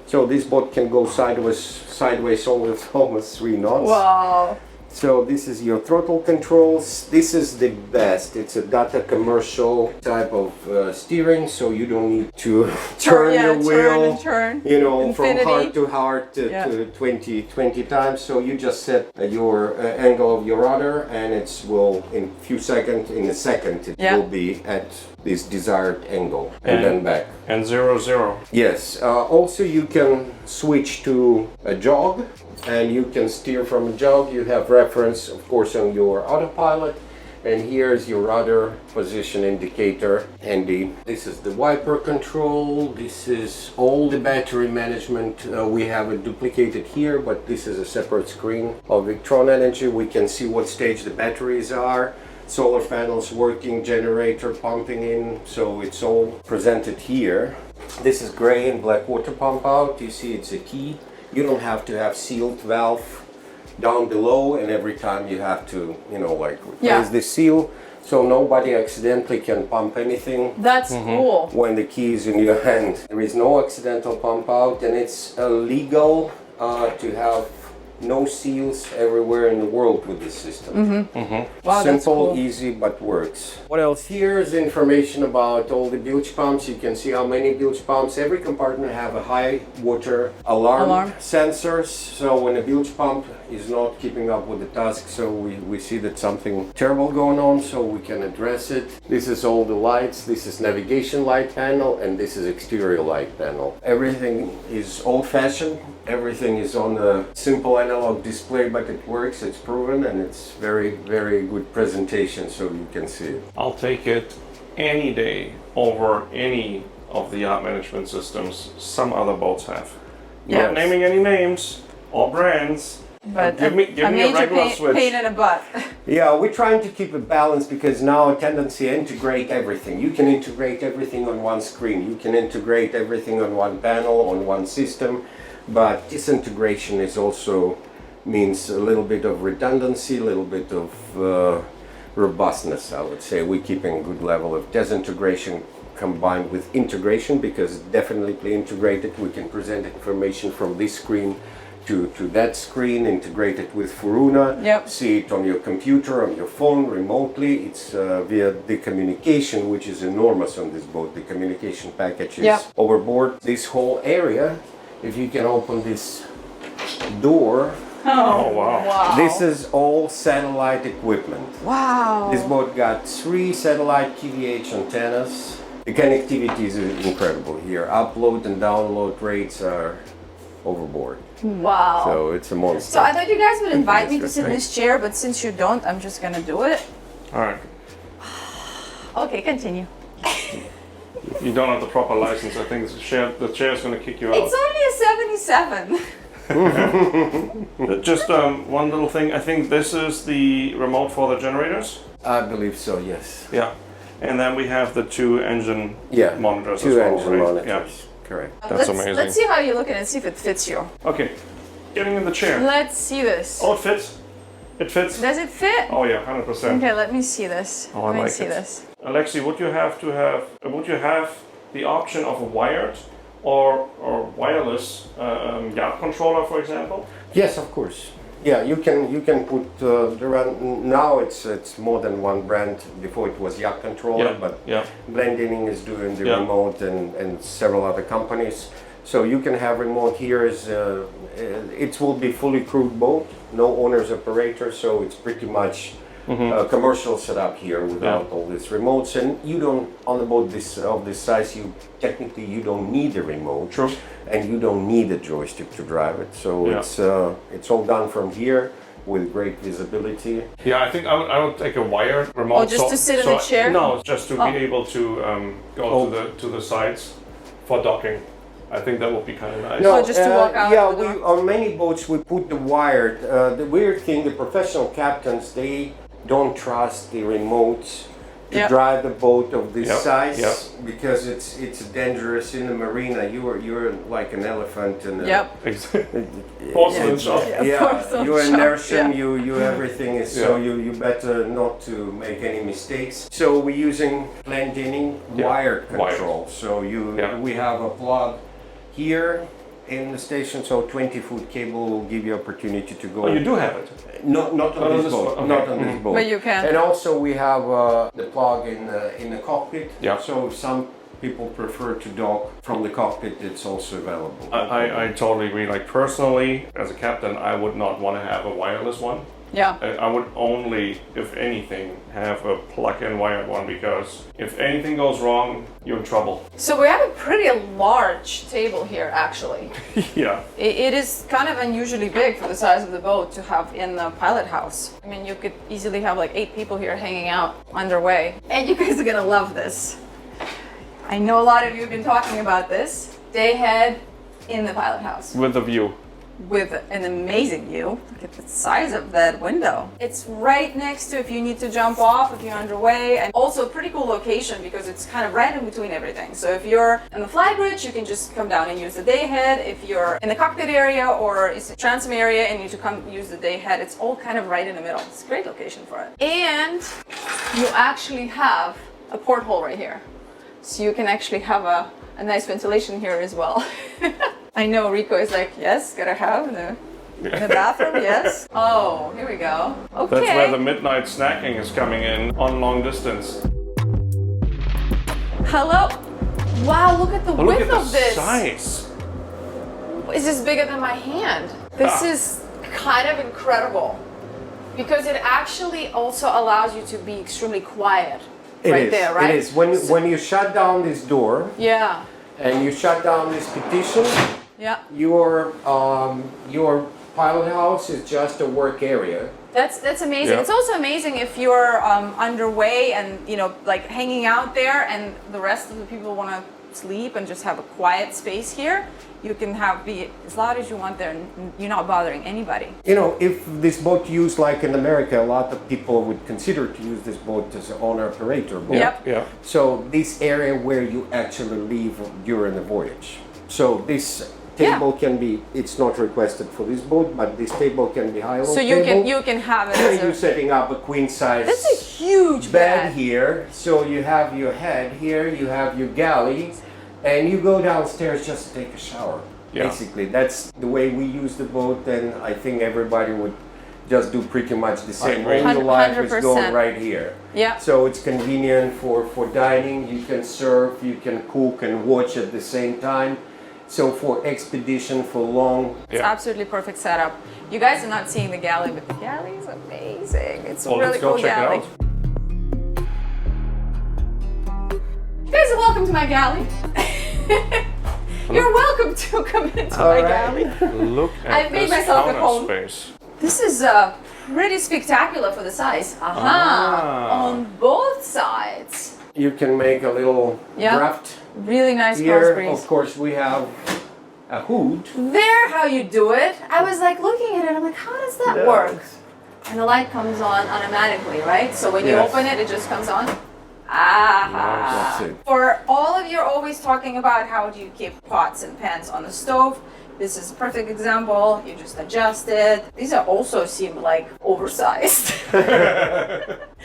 S2: So this boat can go sideways almost 3 knots.
S1: Wow.
S2: So this is your throttle controls. This is the best. It's a Data commercial type of steering, so you don't need to turn your wheel,
S1: turn.
S2: from
S1: Infinity.
S2: hard to hard to 20 times. So you just set your angle of your rudder, and in a second, it will be at this desired angle and then back.
S3: And 0-0.
S2: Yes. Also, you can switch to a jog, and you can steer from a jog. You have reference, of course, on your autopilot, And here's your rudder position indicator handy. This is the wiper control. This is all the battery management. We have it duplicated here, but this is a separate screen of Victron Energy. We can see what stage the batteries are, solar panels working, generator pumping in, so it's all presented here. This is gray and black water pump out. You see it's a key. You don't have to have sealed valve down below, and every time you have to, you know, like replace the seal, so nobody accidentally can pump anything.
S1: That's cool.
S2: When the key is in your hand. There is no accidental pump out, and it's illegal to have no seals everywhere in the world with this system.
S1: Wow, that's
S2: Simple,
S1: cool.
S2: easy, but works. What else? Here is information about all the bilge pumps. You can see how many bilge pumps. Every compartment have a high water alarm sensors. So when a bilge pump is not keeping up with the task, so we see that something terrible going on, so we can address it. This is all the lights. This is navigation light panel, and this is exterior light panel. Everything is old-fashioned. Everything is on a simple analog display, but it works, it's proven, and it's very, very good presentation, so you can see it.
S3: I'll take it any day over any of the yacht management systems some other boats have.
S1: Yeah.
S3: Not naming any names or brands.
S1: But
S3: Give me a
S1: major
S3: regular switch.
S1: pain in the butt.
S2: Yeah, we're trying to keep it balanced because now a tendency to integrate everything. You can integrate everything on one screen. You can integrate everything on one panel, on one system. But this integration is also means a little bit of redundancy, a little bit of robustness, I would say. We're keeping a good level of disintegration combined with integration, because definitely integrated, we can present information from this screen to that screen, integrate it with Furuna, see it on your computer, on your phone, remotely. It's via the communication, which is enormous on this boat. The communication package is overboard. This whole area, if you can open this door,
S3: Oh, wow.
S2: this is all satellite equipment.
S1: Wow.
S2: This boat got 3 satellite QVH antennas. The connectivity is incredible here. Upload and download rates are overboard.
S1: Wow.
S2: So it's a monster.
S1: So I thought you guys would invite me to
S2: That's
S1: sit in
S2: right.
S1: this chair, but since you don't, I'm just gonna do it.
S3: All right.
S1: Okay, continue.
S3: You don't have the proper license. I think the chair is going to kick you out.
S1: It's only a 77.
S3: Just one little thing. I think this is the remote for the generators.
S2: I believe so, yes.
S3: Yeah. And then we have the 2 engine
S2: Yeah,
S3: monitors
S2: 2
S3: as well,
S2: engine
S3: right?
S2: monitors. Correct.
S3: That's amazing.
S1: Let's see how you look at it and see if it fits you.
S3: Yeah. Okay. Getting in the chair.
S1: Let's see this.
S3: Oh, it fits. It fits.
S1: Does it fit?
S3: Oh yeah, 100%.
S1: Okay, let me see this.
S3: Oh, I
S1: let me
S3: like
S1: see
S3: it.
S1: this.
S3: Alexi, would you have the option of a wired or wireless yacht controller, for example?
S2: Yes, of course. Yeah, you can put now it's more than one brand. Before it was Yacht Controller, but Blending is doing the remote and several other companies. So you can have remote here. It will be fully crewed boat, no owner's operator, so it's pretty much a commercial setup here without all these remotes. And you don't, on a boat of this size, you don't need a remote.
S3: True.
S2: And you don't need a joystick to drive it. So it's all done from here with great visibility.
S3: Yeah, I think I would take a wired remote.
S1: Oh, just to sit in the chair?
S3: No, just to be able to go to the sides for docking. I think that would be kind of nice.
S1: No, just to walk out.
S2: Yeah,
S1: the door.
S2: on many boats we put the wired. The weird thing, the professional captains, they don't trust the remotes to drive the boat of this size because it's dangerous in the marina. You're like an elephant in a
S3: porcelain shop.
S2: You're inertia. You everything is so you better not to make any mistakes. So we're using Blending wired control. So we have a plug here in the station, so 20-foot cable will give you opportunity to go.
S3: Oh, you do have it.
S2: Not on this boat.
S3: Okay.
S2: Not on this boat.
S1: But you can.
S2: And also we have the plug in the cockpit.
S3: Yeah.
S2: So if some people prefer to dock from the cockpit, it's also available.
S3: I totally agree. Like personally, as a captain, I would not want to have a wireless one.
S1: Yeah.
S3: I would only, if anything, have a plug-in wired one, because if anything goes wrong, you're in trouble.
S1: So we have a pretty large table here, actually.
S3: Yeah.
S1: It is kind of unusually big for the size of the boat to have in the pilot house. I mean, you could easily have like 8 people here hanging out underway. And you guys are gonna love this. I know a lot of you have been talking about this. Day head in the pilot house.
S3: With the view.
S1: With an amazing view. Look at the size of that window. It's right next to if you need to jump off, if you're underway, and also a pretty cool location because it's kind of right in between everything. So if you're in the fly bridge, you can just come down and use the day head. If you're in the cockpit area or it's a transom area and you need to come use the day head, it's all kind of right in the middle. It's a great location for it. And you actually have a porthole right here. So you can actually have a nice ventilation here as well. I know Rico is like, yes, gotta have the bathroom, yes. Oh, here we go. Okay.
S3: That's where the midnight snacking is coming in on long distance.
S1: Hello. Wow, look at the
S3: Oh,
S1: width
S3: look at
S1: of
S3: the
S1: this.
S3: size.
S1: This is bigger than my hand. This is kind of incredible because it actually also allows you to be extremely quiet right there, right?
S2: It is. When you shut down this door
S1: Yeah.
S2: and you shut down this petition,
S1: Yeah.
S2: your pilot house is just a work area.
S1: That's amazing.
S3: Yeah.
S1: It's also amazing if you're underway and like hanging out there, and the rest of the people want to sleep and just have a quiet space here. You can be as loud as you want there, and you're not bothering anybody.
S2: If this boat used like in America, a lot of people would consider to use this boat as an owner-operator boat.
S1: Yep.
S3: Yeah.
S2: So this area where you actually leave during the voyage. So this table can be, it's not requested for this boat, but this table can be high-low
S1: So
S2: table.
S1: you can have it as
S2: You're
S1: a,
S2: setting up a queen size
S1: that's a huge
S2: bed here. So you have your head here, you have your galley, and you go downstairs just to take a shower.
S3: Yeah.
S2: Basically, that's the way we use the boat, and I think everybody would just do pretty much the same.
S3: agree.
S2: All your life is
S1: 100%.
S2: going right here.
S1: Yeah.
S2: So it's convenient for dining. You can serve, you can cook and watch at the same time. So for expedition, for long.
S1: It's
S3: Yeah.
S1: absolutely perfect setup. You guys are not seeing the galley, but the galley is amazing. It's a
S3: Well,
S1: really
S3: let's go
S1: cool
S3: check
S1: galley.
S3: it out.
S1: You guys are welcome to my galley. You're welcome to come into my galley.
S3: Look at
S1: I've made
S3: this
S1: myself at
S3: counter
S1: home.
S3: space.
S1: This is pretty spectacular for the size. Aha!
S3: Ah.
S1: On both sides.
S2: You can make a little
S1: Yeah.
S2: draft
S1: Really nice cross
S2: here.
S1: breeze.
S2: Of course, we have a hood.
S1: There, how you do it. I was like looking at it. I'm like, how does that work? And the light comes on automatically, right? So when you
S2: Yes.
S1: open it, it just comes on. Ah.
S2: That's it.
S1: For all of you are always talking about how do you keep pots and pans on the stove. This is a perfect example. You just adjust it. These are also seem like oversized.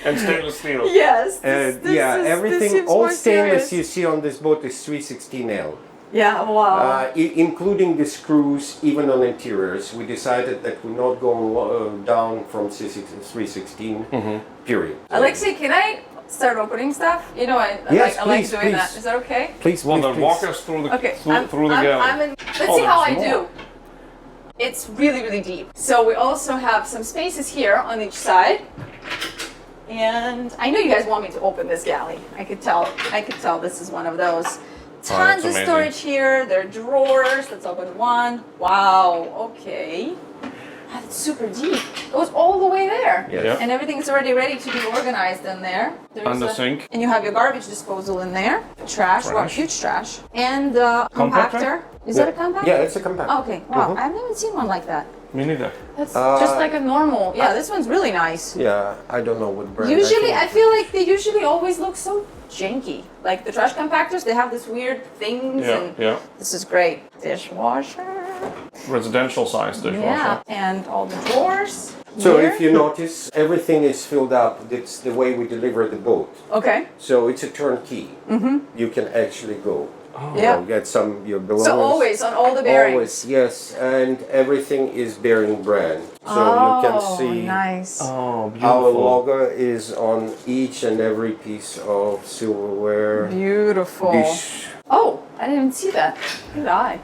S3: And stainless steel.
S1: Yes.
S2: Everything,
S1: seems
S2: all
S1: more
S2: stainless
S1: serious.
S2: you see on this boat is 316L.
S1: Yeah, wow.
S2: Including the screws, even on interiors. We decided that we're not going down from 316, period.
S1: Alexei, can I start opening stuff? I
S2: Yes,
S1: like
S2: please,
S1: doing that.
S2: please.
S1: Is that okay?
S2: Please,
S3: Well,
S2: please,
S3: then
S2: please.
S3: walk us through the
S1: Okay,
S3: through the galley.
S1: let's
S3: Oh,
S1: see how I
S3: there's
S1: do.
S3: more.
S1: It's really, really deep. So we also have some spaces here on each side. And I know you guys want me to open this galley. I could tell this is one of those. Tons of
S3: amazing.
S1: storage here. There are drawers. Let's open one. Wow, okay. That's super deep. It goes all the way there.
S2: Yes.
S3: Yeah.
S1: And everything is already ready to be organized in there. There's
S3: Under sink.
S1: And you have your garbage disposal in there. Trash, wow,
S3: Trash.
S1: huge trash. And
S3: Compactor?
S1: compactor. Is that a compactor?
S2: Yeah, it's a compact.
S1: Okay, wow. I've never seen one like that.
S3: Me neither.
S1: That's just like a normal. Yeah, this one's really nice.
S2: Yeah, I don't know what brand.
S1: Usually, I
S2: actually.
S1: feel like they usually always look so janky. Like the trash compactors, they have this weird things,
S3: Yeah,
S1: and
S3: yeah.
S1: this is great. Dishwasher.
S3: Residential size dishwasher.
S1: Yeah, and all the drawers.
S2: So
S1: here.
S2: if you notice, everything is filled up. It's the way we deliver the boat.
S1: Okay.
S2: So it's a turnkey. You can actually go.
S1: Yeah.
S2: Get some your belongings.
S1: So always on all the bearings.
S2: Always, yes, and everything is bearing brand. So you can see
S1: nice.
S3: Oh, beautiful.
S2: our logo is on each and every piece of silverware,
S1: Beautiful.
S2: dish.
S1: Oh, I didn't even see that. Good eye.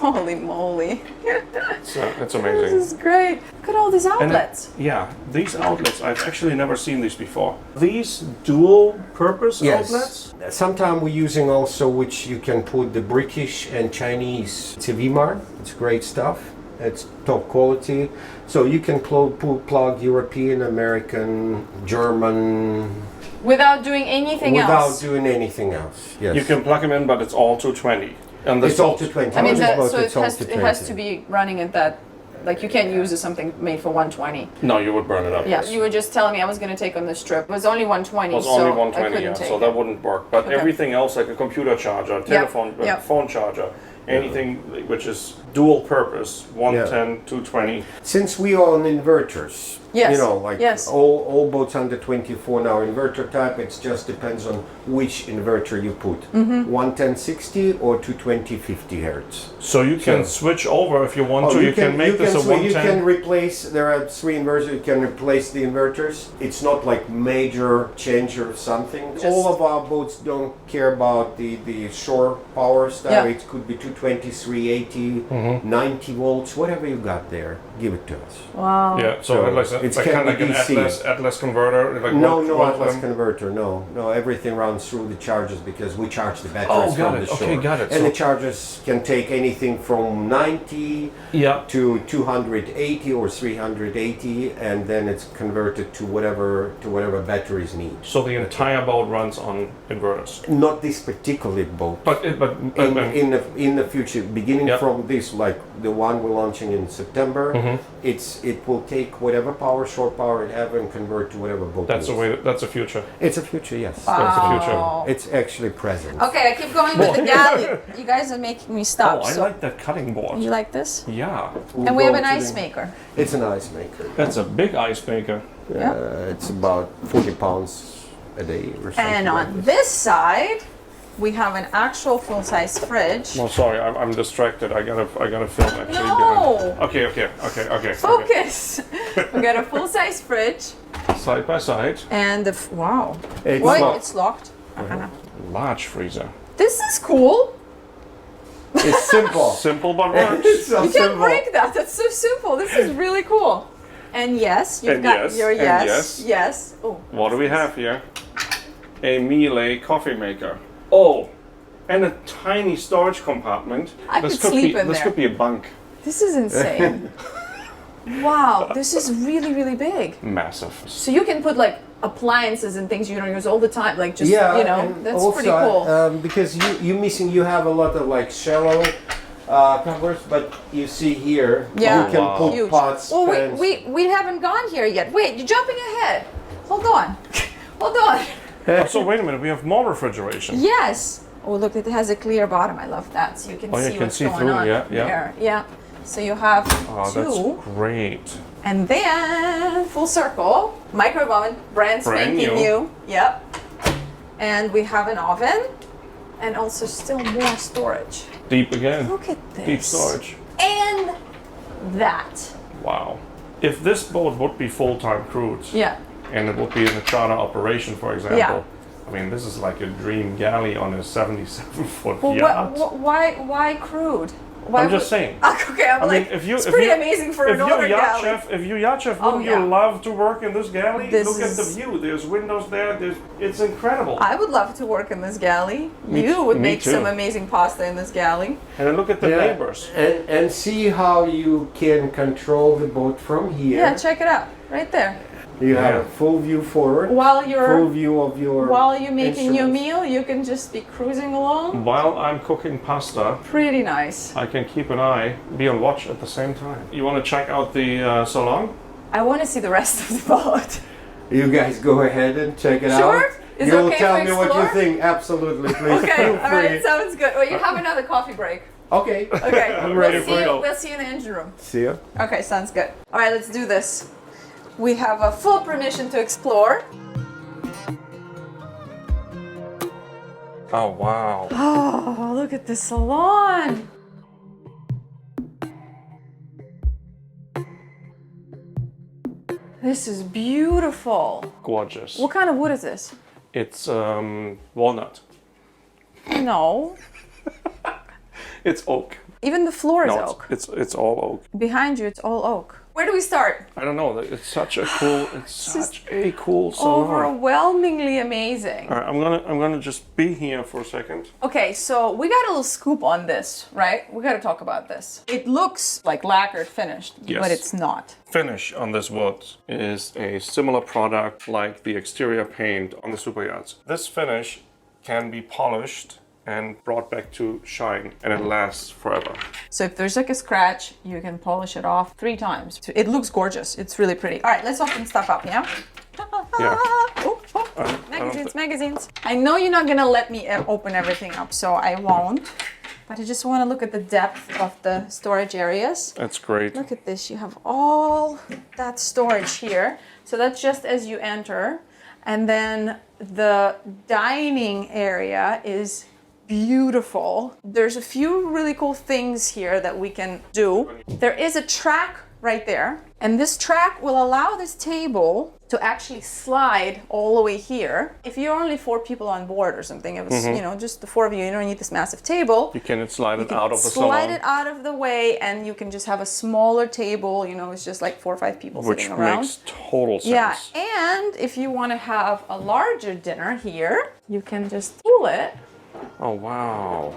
S1: Holy moly.
S3: It's
S1: This
S3: amazing.
S1: is great. Look at all these outlets.
S3: Yeah, these outlets, I've actually never seen these before. These dual purpose outlets?
S2: Sometimes we're using also which you can put the British and Chinese. It's a V-Mart. It's great stuff. It's top quality. So you can plug European, American, German.
S1: Without doing anything
S2: Without
S1: else.
S2: doing anything else. Yes.
S3: You can plug them in, but it's all 220. And the
S2: It's all 220.
S1: I mean,
S2: Just about
S1: so
S2: it's all
S1: it has to be running at that. Like you can't use something made for 120.
S3: No, you would burn it up.
S1: Yeah, you were just telling me I was going to take on the strip. It was only 120.
S3: It was
S1: so
S3: only
S1: I
S3: 120,
S1: couldn't
S3: yeah,
S1: take
S3: so
S1: it.
S3: that wouldn't work. But
S1: Okay.
S3: everything else, like a computer charger, telephone,
S1: Yep.
S3: phone charger, anything which is dual purpose, 110, 220.
S2: Since we are on inverters,
S1: Yes,
S2: you know, like
S1: yes.
S2: all boats under 24 now inverter type, it just depends on which inverter you put.
S1: Mm-hmm.
S2: 110/60 or 220/50 hertz.
S3: So you can switch over if you want
S2: Oh,
S3: to. You can make this a
S2: you
S3: 110.
S2: can replace. There are 3 inverters. You can replace the inverters. It's not like major change or something. All of our boats don't care about the shore power stuff.
S1: Yeah.
S2: It could be 220, 380, 90 volts, whatever you got there. Give it to us.
S1: Wow.
S3: Yeah, so
S2: So
S3: it's
S2: it
S3: like
S2: can
S3: kind of
S2: be
S3: like an
S2: DC.
S3: Atlas converter. Like
S2: No,
S3: one-
S2: no
S3: one of
S2: Atlas
S3: them.
S2: converter. No. Everything runs through the chargers because we charge the batteries
S3: Oh, got
S2: from
S3: it.
S2: the shore.
S3: Okay, got it.
S2: And
S3: So-
S2: the chargers can take anything from 90
S3: Yeah.
S2: to 280 or 380, and then it's converted to whatever batteries need.
S3: So the entire boat runs on inverters.
S2: Not this particular boat.
S3: But
S2: In the future, beginning
S3: Yeah.
S2: from this, like the one we're launching in September,
S3: Mm-hmm.
S2: it will take whatever power, short power it have, and convert to whatever boat.
S3: that's the
S2: needs.
S3: way. That's the future.
S2: It's a future, yes.
S3: That's the future.
S2: It's actually present.
S1: Okay, I keep going with the galley. You guys are making me stop.
S3: Oh, I
S1: so
S3: like that cutting board.
S1: you like this?
S3: Yeah,
S2: We'll
S1: And we
S2: go
S1: have an
S2: to
S1: ice
S2: the-
S1: maker.
S2: It's an ice maker.
S3: that's a big ice maker.
S2: It's about 40 pounds a day or something.
S1: And
S2: like
S1: on
S2: this.
S1: this side, we have an actual full-size fridge.
S3: Well, sorry, I'm distracted. I gotta film actually.
S1: No.
S3: Okay.
S1: Focus. We got a full-size fridge
S3: Side by side,
S1: and wow.
S2: It's
S1: Wait,
S2: locked.
S1: it's locked.
S3: large freezer.
S1: This is cool.
S2: It's simple.
S3: Simple but works.
S2: It's so
S1: You can't
S2: simple.
S1: break that. That's so simple. This is really cool. And yes, you've
S3: And
S1: got
S3: yes,
S1: your
S3: and
S1: yes.
S3: yes.
S1: Yes. Oh.
S3: What do we have here? A Miele coffee maker. Oh, and a tiny storage compartment.
S1: I could sleep in
S3: This
S1: there.
S3: could be a bunk.
S1: This is insane. Wow, this is really, really big.
S3: Massive.
S1: So you can put like appliances and things you don't use all the time, like just
S2: Yeah,
S1: you know,
S2: and
S1: that's
S2: also,
S1: pretty cool.
S2: because you have a lot of like shallow covers, but you see here
S1: Yeah.
S2: you can
S3: Wow.
S2: put
S1: Huge.
S2: pots.
S1: Well,
S2: pans.
S1: we haven't gone here yet. Wait, you're jumping ahead. Hold on. Hold on.
S3: Oh, so wait a minute, we have more refrigeration.
S1: Yes. Oh, look, it has a clear bottom. I love that. So you can
S3: Oh, you
S1: see
S3: can
S1: what's
S3: see
S1: going
S3: through,
S1: on
S3: yeah, yeah.
S1: there. Yeah. So you have
S3: Oh,
S1: two.
S3: that's great.
S1: And then full circle, microwave oven, brand
S3: Brand
S1: spanking
S3: new.
S1: new. Yep. And we have an oven and also still more storage.
S3: Deep again.
S1: Look at this.
S3: Deep storage.
S1: And that.
S3: Wow. If this boat would be full-time crewed,
S1: Yeah.
S3: and it would be in a charter operation, for example,
S1: Yeah.
S3: I mean, this is like a dream galley on a 77-foot
S1: Well,
S3: yacht.
S1: why crude? Why
S3: I'm just
S1: would-
S3: saying.
S1: Okay, I'm
S3: I
S1: like,
S3: mean, if you,
S1: it's
S3: if
S1: pretty
S3: you,
S1: amazing for
S3: if
S1: an
S3: you're
S1: older
S3: yacht
S1: galley.
S3: chef, if you yacht chef,
S1: Oh,
S3: wouldn't
S1: yeah.
S3: you love to work in this galley?
S1: This
S3: Look at the
S1: is-
S3: view. There's windows there. It's incredible.
S1: I would love to work in this galley.
S3: Me
S1: You
S3: t-
S1: would
S3: me
S1: make
S3: too.
S1: some amazing pasta in this galley.
S3: And then look at the
S2: Yeah.
S3: neighbors.
S2: and see how you can control the boat from here.
S1: Yeah, check it out, right there.
S2: You have
S3: Yeah.
S2: a full view forward,
S1: While
S2: full
S1: you're
S2: view of your.
S1: making your
S2: instruments.
S1: meal, you can just be cruising along.
S3: While I'm cooking pasta,
S1: Pretty nice.
S3: I can keep an eye, be on watch at the same time. You want to check out the salon?
S1: I want to see the rest of the boat.
S2: You guys go ahead and check it
S1: Sure?
S2: out.
S1: Is it
S2: You'll
S1: okay
S2: tell
S1: to
S2: me what you
S1: explore?
S2: think. Absolutely, please.
S1: Okay,
S2: Feel
S1: all
S2: free.
S1: right, sounds good. Well, you have another coffee break.
S2: Okay.
S1: Okay,
S3: I'm ready
S1: we'll
S3: for
S1: see
S3: it.
S1: we'll see you in the engine room.
S2: See ya.
S1: Okay, sounds good. All right, let's do this. We have a full permission to explore.
S3: Oh, wow.
S1: Oh, look at the salon. This is beautiful.
S3: Gorgeous.
S1: What kind of wood is this?
S3: It's walnut.
S1: No.
S3: It's oak.
S1: Even the floor is
S3: No,
S1: oak.
S3: it's all oak.
S1: Behind you, it's all oak. Where do we start?
S3: I don't know. It's such a cool salon.
S1: Overwhelmingly amazing.
S3: All right, I'm gonna just be here for a second.
S1: Okay, so we got a little scoop on this, right? We got to talk about this. It looks like lacquered finished,
S3: Yes.
S1: but it's not.
S3: Finish on this wood is a similar product like the exterior paint on the super yachts. This finish can be polished and brought back to shine, and it lasts forever.
S1: So if there's like a scratch, you can polish it off 3 times. It looks gorgeous. It's really pretty. All right, let's open stuff up, yeah?
S3: Yeah.
S1: Magazines, magazines. I know you're not gonna let me open everything up, so I won't. But I just want to look at the depth of the storage areas.
S3: That's great.
S1: Look at this. You have all that storage here. So that's just as you enter. And then the dining area is beautiful. There's a few really cool things here that we can do. There is a track right there, and this track will allow this table to actually slide all the way here. If you're only 4 people on board or something, if it's, you know, just the 4 of you, you don't need this massive table.
S3: You can slide it out of the
S1: Slide
S3: salon,
S1: it out of the way, and you can just have a smaller table. You know, it's just like 4 or 5 people
S3: which
S1: sitting around.
S3: makes total sense.
S1: Yeah, and if you want to have a larger dinner here, you can just pull it.
S3: Oh wow.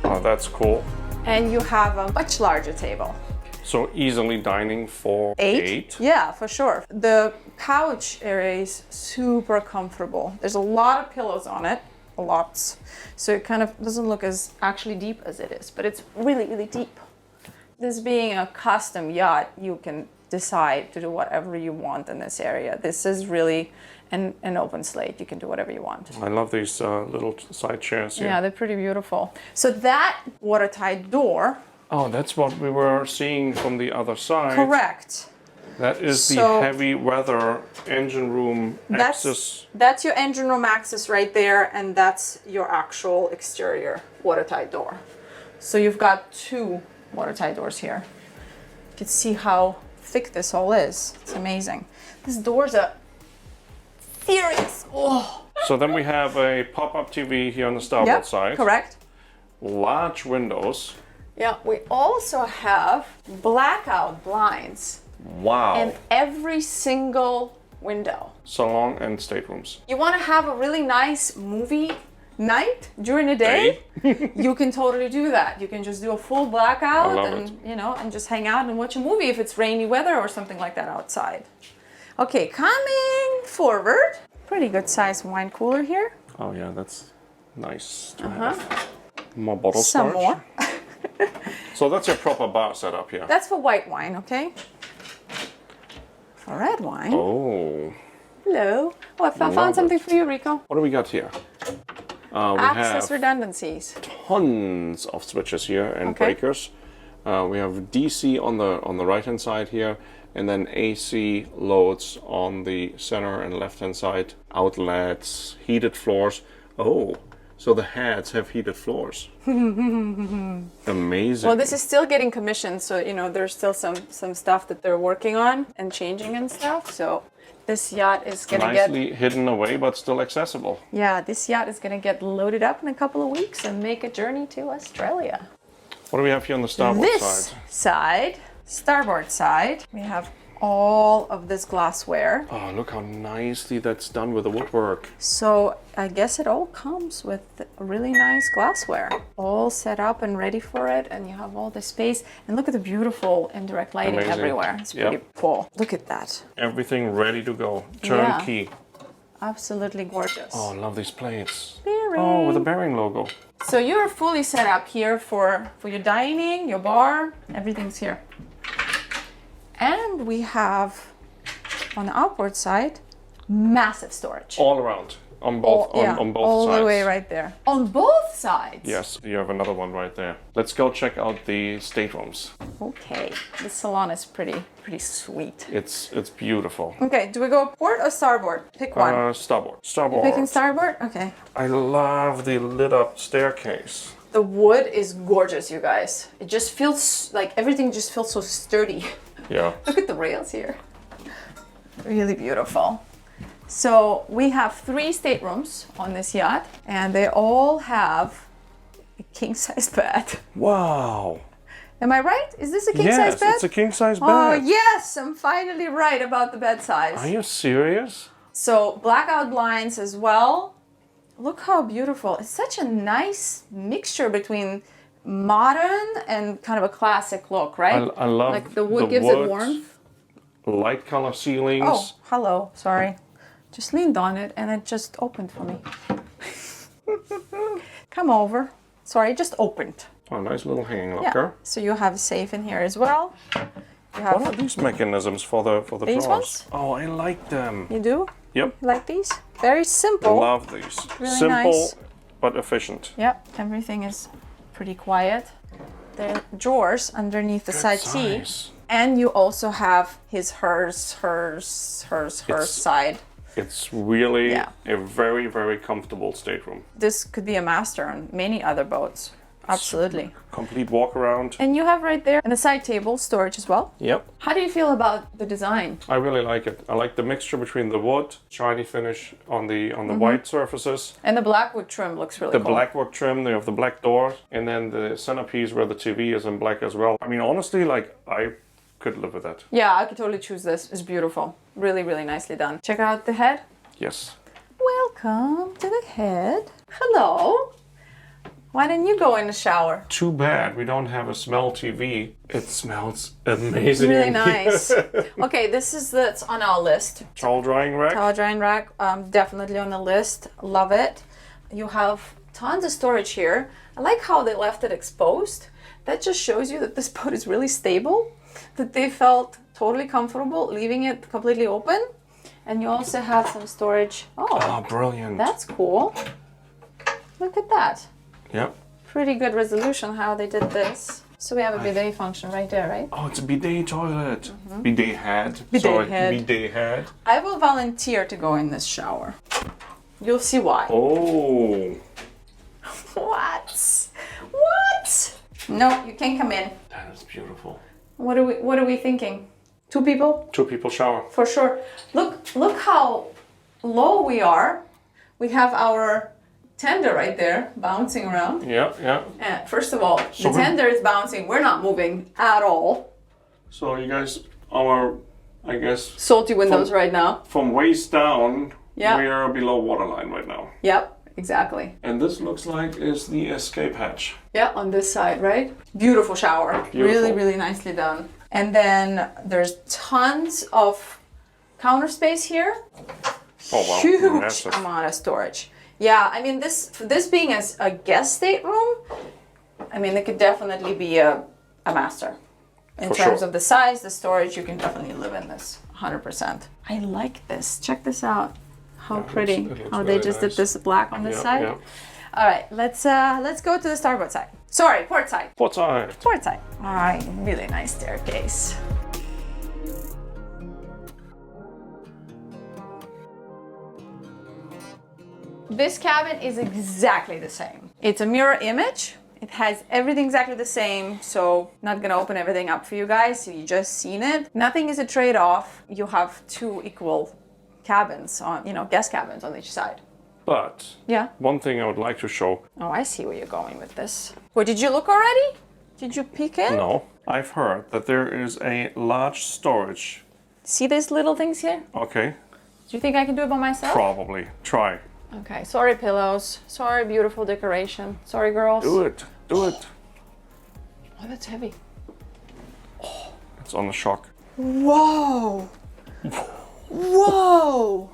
S3: Oh, that's cool.
S1: And you have a much larger table.
S3: So easily dining for 8.
S1: Yeah, for sure. The couch area is super comfortable. There's a lot of pillows on it, lots. So it kind of doesn't look as actually deep as it is, but it's really, really deep. This being a custom yacht, you can decide to do whatever you want in this area. This is really an open slate. You can do whatever you want.
S3: I love these little side chairs here.
S1: Yeah, they're pretty beautiful. So that watertight door.
S3: Oh, that's what we were seeing from the other side.
S1: Correct.
S3: That is
S1: So-
S3: the heavy weather engine room access.
S1: That's your engine room access right there, and that's your actual exterior watertight door. So you've got 2 watertight doors here. You can see how thick this all is. It's amazing. These doors are furious. Oh.
S3: So then we have a pop-up TV here on the starboard
S1: Yep,
S3: side.
S1: correct.
S3: Large windows.
S1: Yeah, we also have blackout blinds
S3: Wow.
S1: in every single window.
S3: Salon and staterooms.
S1: You want to have a really nice movie night during the day, you can totally do that. You can just do a full blackout
S3: I love
S1: and
S3: it.
S1: you know, and just hang out and watch a movie if it's rainy weather or something like that outside. Okay, coming forward. Pretty good sized wine cooler here.
S3: Oh yeah, that's nice to have. More bottle
S1: Some
S3: storage.
S1: more.
S3: So that's your proper bar setup here.
S1: That's for white wine, okay? For red wine.
S3: Oh,
S1: Hello. Oh, I found
S3: Love
S1: something
S3: it.
S1: for you, Rico.
S3: what do we got here? We
S1: Access
S3: have
S1: redundancies.
S3: tons of switches here and
S1: Okay.
S3: breakers. We have DC on the right hand side here, and then AC loads on the center and left hand side. Outlets, heated floors. Oh, so the heads have heated floors. Amazing.
S1: Well, this is still getting commissioned, so you know there's still some stuff that they're working on and changing and stuff. So this yacht is gonna
S3: nicely hidden away, but still accessible.
S1: this yacht is gonna get loaded up in a couple of weeks and make a journey to Australia.
S3: What do we have here on the starboard
S1: This
S3: side?
S1: starboard side, we have all of this glassware.
S3: Oh, look how nicely that's done with the woodwork.
S1: So I guess it all comes with really nice glassware, all set up and ready for it, and you have all the space. And look at the beautiful indirect lighting
S3: Amazing.
S1: everywhere. It's
S3: Yep.
S1: pretty cool. Look at that.
S3: Everything ready to go. Turnkey.
S1: Absolutely gorgeous.
S3: Oh, I love these plates.
S1: Bearing.
S3: Oh, with the Bearing logo.
S1: So you're fully set up here for your dining, your bar, everything's here. And we have on the outboard side massive storage.
S3: All around. On both, on both
S1: all
S3: sides.
S1: the way right there. On both sides?
S3: Yes, you have another one right there. Let's go check out the staterooms.
S1: Okay, this salon is pretty sweet.
S3: It's beautiful.
S1: Okay, do we go port or starboard? Pick one.
S3: Starboard. Starboard.
S1: Picking starboard? Okay.
S3: I love the lit up staircase.
S1: The wood is gorgeous, you guys. It just feels like everything just feels so sturdy.
S3: Yeah.
S1: Look at the rails here. Really beautiful. So we have 3 staterooms on this yacht, and they all have a king-size bed.
S3: Wow.
S1: Am I right? Is this a king-size bed?
S3: Yes, it's a king-size bed.
S1: Oh yes, I'm finally right about the bed size.
S3: Are you serious?
S1: So blackout blinds as well. Look how beautiful. It's such a nice mixture between modern and kind of a classic look, right?
S3: I love
S1: like the wood gives it warmth.
S3: Light color ceilings.
S1: Oh, hello. Sorry. Just leaned on it and it just opened for me. Come over. Sorry, it just opened.
S3: Oh, nice little hanging
S1: Yeah.
S3: locker.
S1: So you have a safe in here as well. You have
S3: What are these mechanisms for the
S1: These
S3: drawers?
S1: ones?
S3: Oh, I like them.
S1: You do?
S3: Yep.
S1: You like these? Very simple.
S3: Love these.
S1: Really
S3: Simple
S1: nice.
S3: but efficient.
S1: Yep, everything is pretty quiet. There are drawers underneath the side seat.
S3: Size.
S1: And you also have his, hers side.
S3: It's really
S1: Yeah.
S3: a very, very comfortable stateroom.
S1: This could be a master on many other boats. Absolutely.
S3: Complete walk around.
S1: And you have right there and the side table storage as well.
S3: Yep.
S1: How do you feel about the design?
S3: I really like it. I like the mixture between the wood, shiny finish on the
S1: Mm-hmm.
S3: white surfaces,
S1: And the blackwood trim looks really
S3: the
S1: cool.
S3: blackwork trim, they have the black door, and then the centerpiece where the TV is in black as well. I mean, honestly, like, I could live with that.
S1: Yeah, I could totally choose this. It's beautiful. Really, really nicely done. Check out the head.
S3: Yes.
S1: Welcome to the head. Hello. Why didn't you go in the shower?
S3: Too bad we don't have a smell TV. It smells amazing.
S1: Really
S3: in here.
S1: nice. Okay, that's on our list.
S3: Towel drying rack.
S1: Towel drying rack, definitely on the list. Love it. You have tons of storage here. I like how they left it exposed. That just shows you that this boat is really stable, that they felt totally comfortable leaving it completely open. And you also have some storage.
S3: Oh,
S1: Oh,
S3: brilliant.
S1: that's cool. Look at that.
S3: Yep.
S1: Pretty good resolution how they did this. So we have a bidet function right there, right?
S3: Oh, it's a bidet toilet. Bidet head.
S1: Mm-hmm. Bidet
S3: Sorry,
S1: head.
S3: bidet head.
S1: I will volunteer to go in this shower. You'll see why.
S3: Oh,
S1: What? What? No, you can't come in.
S3: that is beautiful.
S1: What are we thinking? 2 people?
S3: 2 people shower.
S1: For sure. Look how low we are. We have our tender right there bouncing around.
S3: Yeah, yeah.
S1: And first of all,
S3: So
S1: the
S3: we're-
S1: tender is bouncing. We're not moving at all.
S3: So you guys are, I guess,
S1: Salty windows right now.
S3: from waist down,
S1: Yeah.
S3: we are below waterline right now.
S1: Yep, exactly.
S3: And this looks like is the escape hatch.
S1: Yeah, on this side, right? Beautiful shower.
S3: Beautiful.
S1: Really, really nicely done. And then there's tons of counter space here.
S3: Oh wow,
S1: Huge
S3: massive.
S1: amount of storage. Yeah, I mean this being as a guest stateroom, I mean it could definitely be a master. In
S3: For
S1: terms
S3: sure.
S1: of the size, the storage, you can definitely live in this 100%. I like this. Check this out. How
S3: Yeah, it
S1: pretty.
S3: looks
S1: How they
S3: really
S1: just
S3: nice.
S1: did this black on this
S3: Yeah,
S1: side.
S3: yeah.
S1: All right, let's go to the starboard side. Sorry, port side.
S3: What side?
S1: Port side. All right, really nice staircase. This cabin is exactly the same. It's a mirror image. It has everything exactly the same, so not gonna open everything up for you guys, so you just seen it. Nothing is a trade-off. You have 2 equal cabins on, guest cabins on each side.
S3: But
S1: Yeah.
S3: one thing I would like to show.
S1: Oh, I see where you're going with this. What, did you look already? Did you peek in?
S3: No, I've heard that there is a large storage.
S1: See these little things here?
S3: Okay,
S1: Do you think I can do it by myself?
S3: probably. Try.
S1: Okay, sorry pillows. Sorry beautiful decoration. Sorry girls.
S3: Do it. Do it.
S1: Oh, that's heavy.
S3: It's on the shock.
S1: Whoa! Whoa!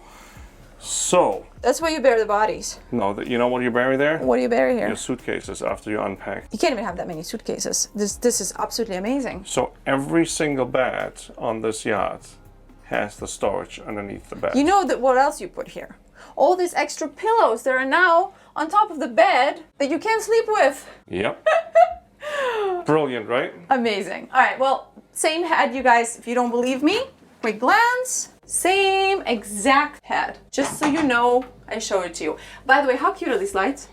S3: So,
S1: That's where you bury the bodies.
S3: no, you know what you bury there?
S1: What do you bury here?
S3: Your suitcases after you unpack.
S1: You can't even have that many suitcases. This is absolutely amazing.
S3: So every single bed on this yacht has the storage underneath the bed.
S1: You know that what else you put here? All these extra pillows that are now on top of the bed that you can't sleep with.
S3: Yep. Brilliant, right?
S1: Amazing. All right, well, same head, you guys. If you don't believe me, quick glance. Same exact head. Just so you know, I show it to you. By the way, how cute are these lights?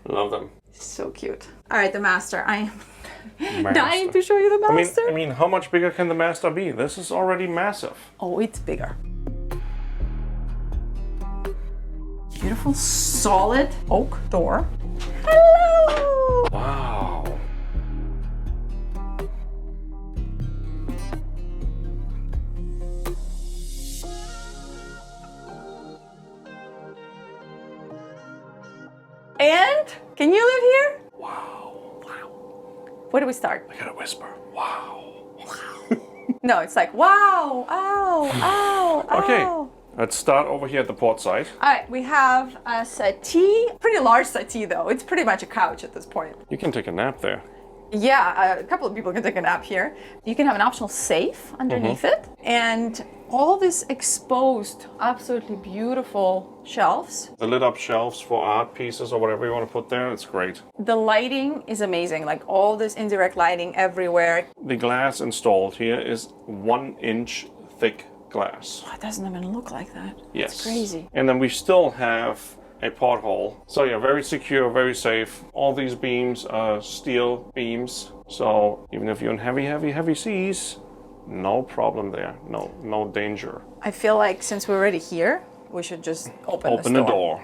S3: Love them.
S1: So cute. All right, the master. I am
S3: Master.
S1: dying to show you the master.
S3: I mean, how much bigger can the master be? This is already massive.
S1: Oh, it's bigger. beautiful solid oak door. Hello!
S3: Wow.
S1: And can you live here?
S3: Wow.
S1: Where do we start?
S3: I gotta whisper. Wow.
S1: No, it's like wow, ow, ow,
S3: Okay.
S1: ow.
S3: Let's start over here at the port side.
S1: All right, we have a settee, pretty large settee though. It's pretty much a couch at this point.
S3: You can take a nap there.
S1: Yeah, a couple of people can take a nap here. You can have an optional safe underneath it, and all this exposed, absolutely beautiful shelves.
S3: The lit up shelves for art pieces or whatever you want to put there. It's great.
S1: The lighting is amazing, like all this indirect lighting everywhere.
S3: The glass installed here is 1 inch thick glass.
S1: Oh, it doesn't even look like that.
S3: Yes.
S1: It's crazy.
S3: And then we still have a porthole. So yeah, very secure, very safe. All these beams are steel beams. So even if you're in heavy seas, no problem there. No danger.
S1: I feel like since we're already here, we should just open
S3: The door.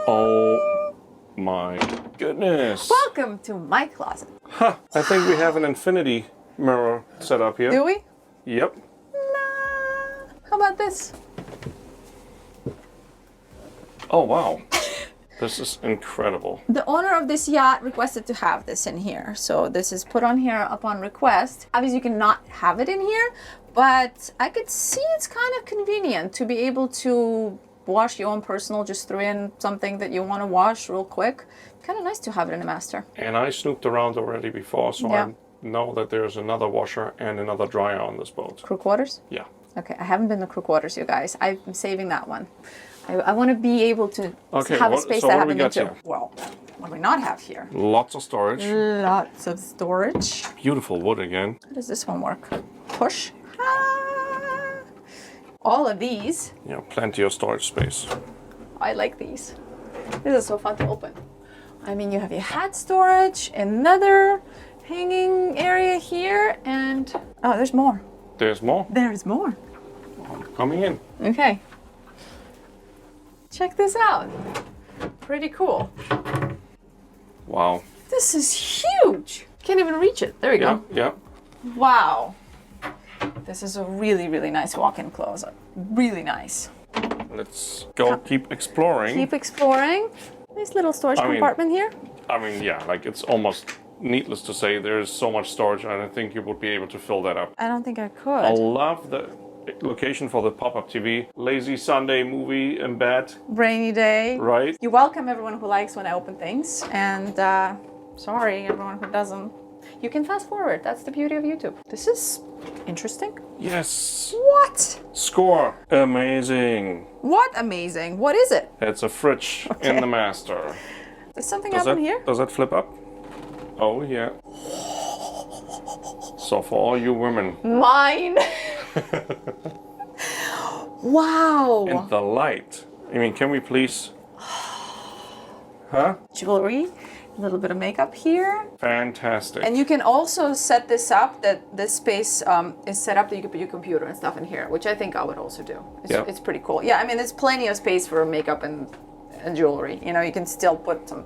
S3: Oh my goodness.
S1: Welcome to my closet.
S3: Huh. I think we have an infinity mirror set up here.
S1: Do we?
S3: Yep.
S1: How about this?
S3: Oh wow. This is incredible.
S1: The owner of this yacht requested to have this in here. So this is put on here upon request. Obviously you cannot have it in here, but I could see it's kind of convenient to be able to wash your own personal, just throw in something that you want to wash real quick. Kind of nice to have it in a master.
S3: And I snooped around already before, so
S1: Yeah.
S3: I know that there's another washer and another dryer on this boat.
S1: Crew quarters?
S3: Yeah.
S1: Okay, I haven't been to crew quarters, you guys. I'm saving that one. I want to be able to
S3: Okay,
S1: have a
S3: what-
S1: space
S3: so
S1: that I
S3: what do
S1: haven't
S3: we
S1: been
S3: got
S1: to.
S3: here?
S1: Well, what do we not have here?
S3: Lots of storage.
S1: Lots of storage.
S3: Beautiful wood again.
S1: How does this one work? Push. Ah. All of these.
S3: Yeah, plenty of storage space.
S1: I like these. This is so fun to open. I mean, you have your hat storage, another hanging area here, and oh, there's more.
S3: There's more
S1: There's more.
S3: coming in.
S1: Okay. Check this out. Pretty cool.
S3: Wow.
S1: This is huge. Can't even reach it. There we
S3: Yeah,
S1: go.
S3: yeah.
S1: Wow. This is a really, really nice walk-in closet. Really nice.
S3: Let's go keep exploring.
S1: Keep exploring. Nice little storage
S3: I mean-
S1: compartment here.
S3: I mean, yeah, like it's almost needless to say there's so much storage. I don't think you would be able to fill that up.
S1: I don't think I could.
S3: I love the location for the pop-up TV. Lazy Sunday movie in bed,
S1: Rainy day.
S3: right?
S1: You welcome everyone who likes when I open things, and sorry everyone who doesn't. You can fast forward. That's the beauty of YouTube. This is interesting.
S3: Yes.
S1: What?
S3: Score. Amazing.
S1: What amazing. What is it?
S3: It's a fridge in the master.
S1: Is something
S3: Does
S1: up in
S3: that,
S1: here?
S3: does that flip up? Oh, yeah. So for all you women,
S1: Mine. Wow.
S3: and the light. I mean, can we please? Huh?
S1: Jewelry. A little bit of makeup here.
S3: Fantastic.
S1: And you can also set this up that this space is set up that you can put your computer and stuff in here, which I think I would also do.
S3: Yeah.
S1: It's pretty cool. Yeah, I mean, there's plenty of space for makeup and jewelry. You know, you can still put some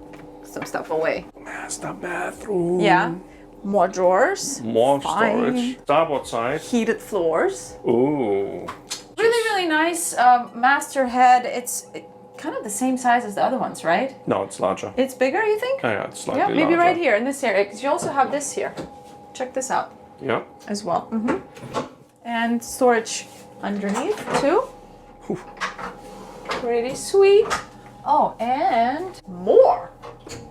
S1: stuff away.
S3: Master bathroom.
S1: Yeah. More drawers.
S3: More
S1: Fine.
S3: storage. Starboard side.
S1: Heated floors.
S3: Ooh.
S1: Really, really nice master head. It's kind of the same size as the other ones, right?
S3: No, it's larger.
S1: It's bigger, you think?
S3: Yeah, it's slightly
S1: Yeah, maybe
S3: larger.
S1: right here in this area, because you also have this here. Check this out
S3: Yeah.
S1: as well. And storage underneath too. Pretty sweet. Oh, and more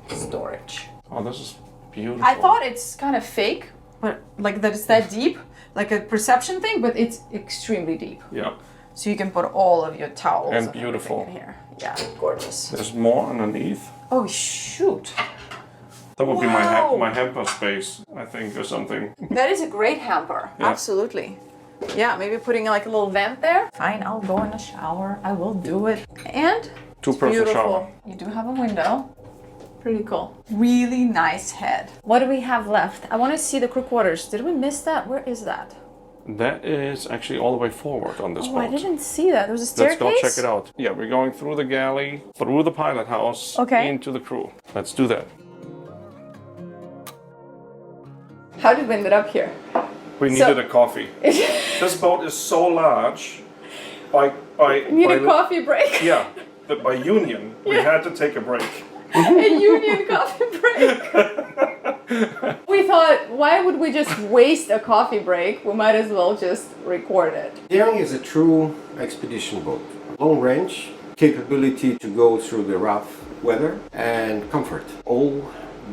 S1: storage.
S3: Oh, this is beautiful.
S1: I thought it's kind of fake, but like that it's that deep, like a perception thing, but it's extremely deep.
S3: Yeah.
S1: So you can put all of your towels
S3: And
S1: everything
S3: beautiful.
S1: in here. Yeah, gorgeous.
S3: There's more underneath.
S1: Oh shoot.
S3: That would be
S1: Wow.
S3: my hamper space, I think, or something.
S1: That is a great hamper.
S3: Yeah.
S1: Absolutely. Yeah, maybe putting like a little vent there. Fine, I'll go in the shower. I will do it. And
S3: Two-person
S1: beautiful.
S3: shower.
S1: You do have a window. Pretty cool. Really nice head. What do we have left? I want to see the crew quarters. Did we miss that? Where is that?
S3: That is actually all the way forward on this
S1: Oh,
S3: boat.
S1: I didn't see that. There's a
S3: Let's
S1: staircase?
S3: go check it out. Yeah, we're going through the galley, through the pilot house,
S1: Okay.
S3: into the crew. Let's do that.
S1: How did we end up here?
S3: We needed a coffee. This boat is so large. By
S1: Need a
S3: the-
S1: coffee break?
S3: Yeah, that by union, we had to take a break.
S1: A union coffee break. We thought, why would we just waste a coffee break? We might as well just record it.
S2: Daring is a true expedition boat. Long range, capability to go through the rough weather, and comfort. All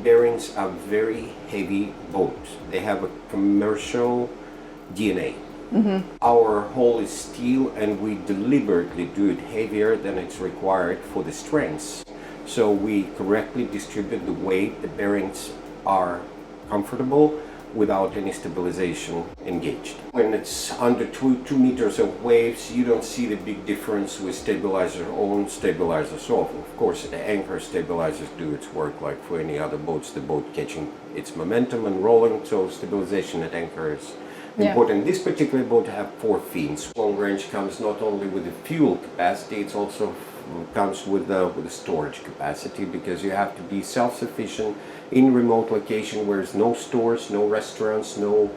S2: Darings are very heavy boats. They have a commercial DNA. Our hull is steel and we deliberately do it heavier than it's required for the strengths. So we correctly distribute the weight. The bearings are comfortable without any stabilization engaged. When it's under 2 meters of waves, you don't see the big difference with stabilizer on, stabilizers off. Of course, the anchor stabilizers do its work like for any other boats, the boat catching its momentum and rolling, so stabilization at anchor is important. This particular boat have 4 fins. Long range comes not only with the fuel capacity, it's also comes with the storage capacity, because you have to be self-sufficient in remote location where there's no stores, no restaurants, no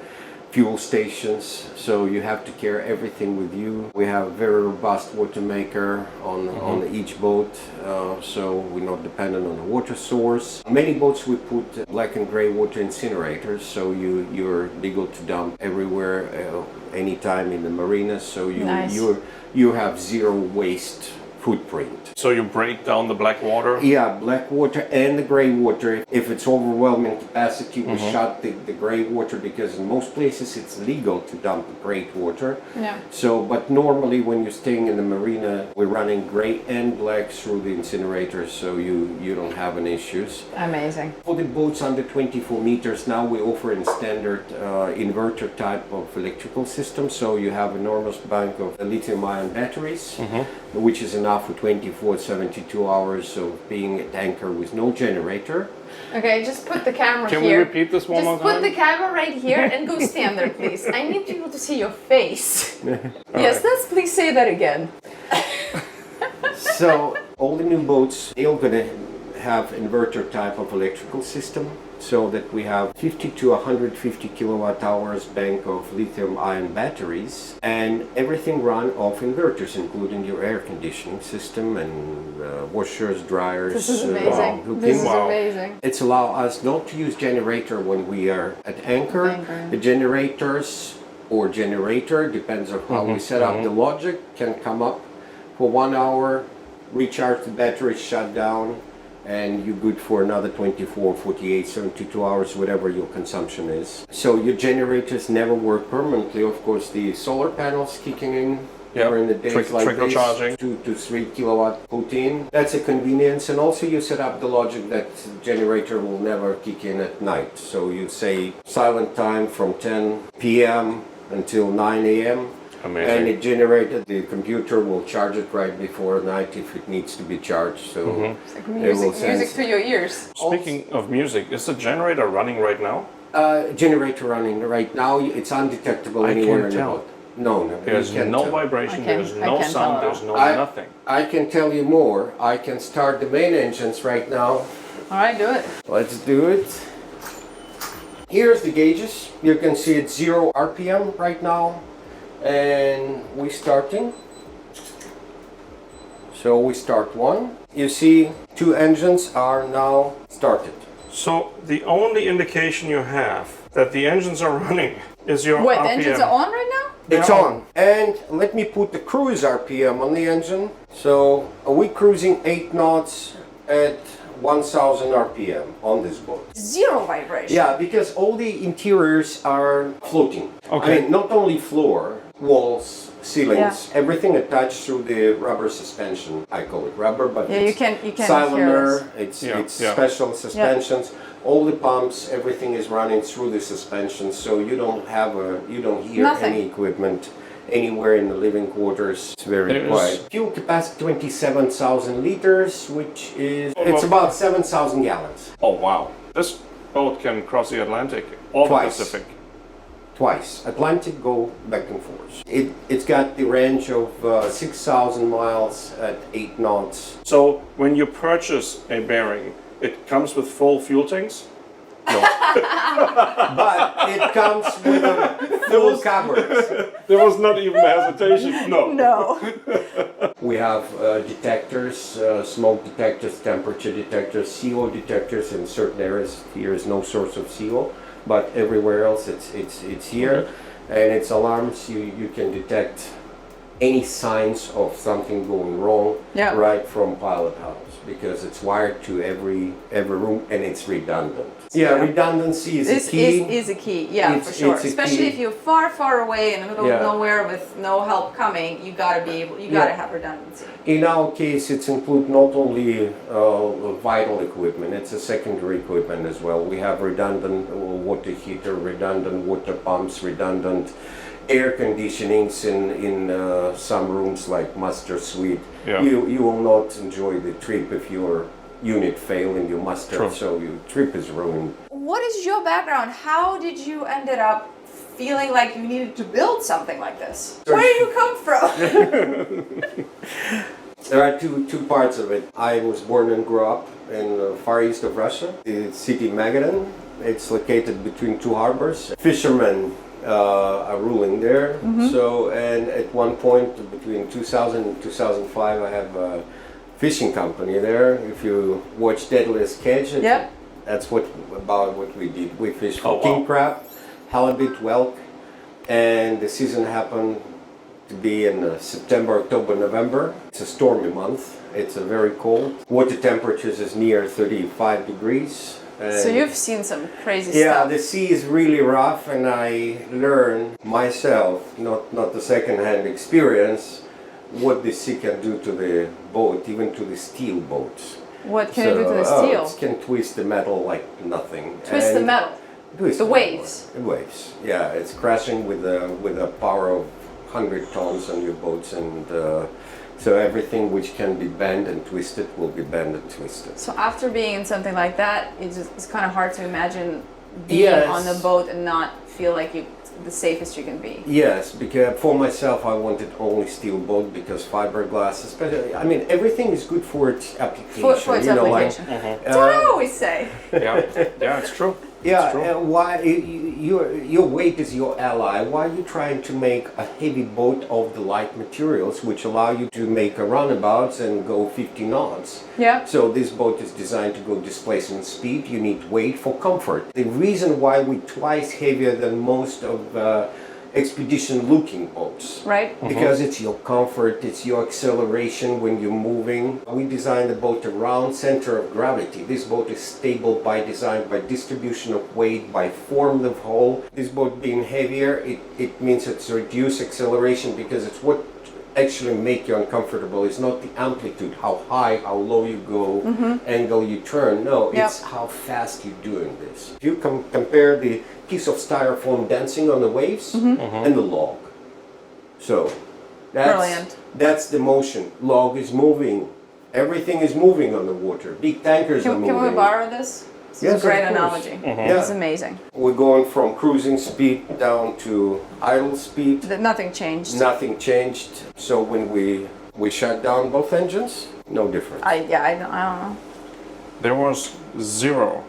S2: fuel stations, so you have to carry everything with you. We have a very robust water maker on each boat, so we're not dependent on the water source. Many boats we put black and gray water incinerators, so you're legal to dump everywhere, anytime in the marina, so you have zero waste footprint.
S3: So you break down the black water?
S2: Yeah, black water and the gray water. If it's overwhelming capacity, we shut the gray water, because in most places it's legal to dump gray water.
S1: Yeah.
S2: So, but normally when you're staying in the marina, we're running gray and black through the incinerators, so you don't have any issues.
S1: Amazing.
S2: For the boats under 24 meters, now we offer a standard inverter type of electrical system. So you have enormous bank of lithium-ion batteries, which is enough for 24, 72 hours of being at anchor with no generator.
S1: Okay, just put the camera
S3: Can
S1: here.
S3: we repeat this one more
S1: Just put
S3: time?
S1: the camera right here and go stand there, please. I need people to see your face. Yes, let's please say that again.
S2: So all the new boats, they're gonna have inverter type of electrical system, so that we have 50 to 150 kilowatt hours bank of lithium ion batteries, and everything run off inverters, including your air conditioning system and washers, dryers.
S1: This is amazing.
S2: cooking.
S1: This is
S3: Wow.
S1: amazing.
S2: It's allow us not to use generator when we are at anchor. The generators or generator, depends on how we set up the logic, can come up for 1 hour, recharge the battery, shut down, and you're good for another 24, 48, 72 hours, whatever your consumption is. So your generators never work permanently. Of course, the solar panels kicking in during the days like
S3: trickle
S2: this,
S3: charging.
S2: 2 to 3 kilowatt put in. That's a convenience, and also you set up the logic that generator will never kick in at night. So you say silent time from 10 p.m. until 9 a.m.
S3: Amazing.
S2: And it generated, the computer will charge it right before night if it needs to be charged. So
S1: It's like
S2: it will
S1: music to your ears.
S3: Speaking of music, is the generator running right now?
S2: Generator running right now, it's undetectable
S3: I
S2: anywhere
S3: can't
S2: in the
S3: tell.
S2: boat. No,
S3: There's
S2: you can't
S3: no
S2: tell.
S3: vibration,
S1: I can-
S3: there's
S1: I
S3: no
S1: can
S3: sound,
S1: tell.
S3: there's no nothing.
S2: I can tell you more. I can start the main engines right now.
S1: All right, do it.
S2: Let's do it. Here's the gauges. You can see it's 0 RPM right now. And we're starting. So we start 1. You see 2 engines are now started.
S3: So the only indication you have that the engines are running is your
S1: Wait, the
S3: RPM.
S1: engines are on right now?
S2: It's
S3: Yeah.
S2: on. And let me put the cruise RPM on the engine. So we're cruising 8 knots at 1000 RPM on this boat.
S1: Zero vibration.
S2: Yeah, because all the interiors are floating.
S3: Okay.
S2: I mean, not only floor, walls, ceilings, everything attached through the rubber suspension. I call it rubber, but
S1: Yeah,
S2: it's
S1: you can hear
S2: cylinder,
S1: this.
S2: it's
S3: Yeah.
S2: special suspensions. All the pumps, everything is running through the suspension, so you don't hear
S1: Nothing.
S2: any equipment anywhere in the living quarters. It's very
S3: It is-
S2: quiet. Fuel capacity 27,000 liters, which is
S3: Oh,
S2: it's
S3: well-
S2: about 7,000 gallons.
S3: Oh wow, this boat can cross the Atlantic, or the
S2: Twice.
S3: Pacific.
S2: twice. Atlantic go back and forth. It's got the range of 6,000 miles at 8 knots.
S3: So when you purchase a bearing, it comes with full fuel tanks?
S2: No. But it comes with a full cupboard.
S3: There was not even a hesitation. No.
S1: No.
S2: We have detectors, smoke detectors, temperature detectors, CO detectors in certain areas. Here is no source of CO, but everywhere else it's here. And it's alarms. You can detect any signs of something going wrong right from pilot house, because it's wired to every room and it's redundant. Yeah, redundancy is a key.
S1: This is a key, yeah, for sure. Especially if you're far away in the middle of nowhere with no help coming, you gotta have redundancy.
S2: In our case, it's include not only vital equipment, it's a secondary equipment as well. We have redundant water heater, redundant water pumps, redundant air conditionings in some rooms like master suite.
S3: Yeah.
S2: You will not enjoy the trip if your unit fail in your master,
S3: True.
S2: so your trip is ruined.
S1: What is your background? How did you ended up feeling like you needed to build something like this? Where did you come from?
S2: There are two parts of it. I was born and grew up in the far east of Russia, the city Magadan. It's located between two harbors. Fishermen are ruling there. So, and at one point between 2000 and 2005, I have a fishing company there. If you watch Deadliest Catch, that's what we did. We fished for king crab, halibut, whelk, and the season happened to be in September, October, November. It's a stormy month. It's a very cold. Water temperatures is near 35 degrees.
S1: So you've seen some crazy stuff.
S2: Yeah, the sea is really rough, and I learned myself, not the second-hand experience, what the sea can do to the boat, even to the steel boats.
S1: What can it do to the steel?
S2: It can twist the metal like nothing.
S1: Twist the metal?
S2: Twist
S1: the waves?
S2: The waves, yeah. It's crashing with a power of 100 tons on your boats, and so everything which can be bent and twisted will be bent and twisted.
S1: So after being in something like that, it's kind of hard to imagine being on the boat and not feel like the safest you can be.
S2: Yes, because for myself I wanted only steel boat, because fiberglass, especially, I mean, everything is good for its application.
S1: For its application. That's what I always say.
S3: Yeah, it's true.
S2: Yeah, why your weight is your ally. Why are you trying to make a heavy boat of the light materials which allow you to make a runabouts and go 50 knots?
S1: Yeah.
S2: So this boat is designed to go displacement speed. You need weight for comfort. The reason why we're twice heavier than most of expedition looking boats,
S1: right?
S2: Because it's your comfort, it's your acceleration when you're moving. We designed the boat around center of gravity. This boat is stable by design, by distribution of weight, by form of hull. This boat being heavier, it means it's reduced acceleration, because it's what actually make you uncomfortable. It's not the amplitude, how high, how low you go, angle you turn. No, it's how fast you're doing this. If you compare the piece of styrofoam dancing on the waves and the log. So that's the motion. Log is moving. Everything is moving on the water. Big tankers are moving.
S1: Can we borrow this? This is a great analogy. It's amazing.
S2: We're going from cruising speed down to idle speed.
S1: Nothing changed.
S2: Nothing changed. So when we shut down both engines, no difference.
S1: I don't know.
S3: There was zero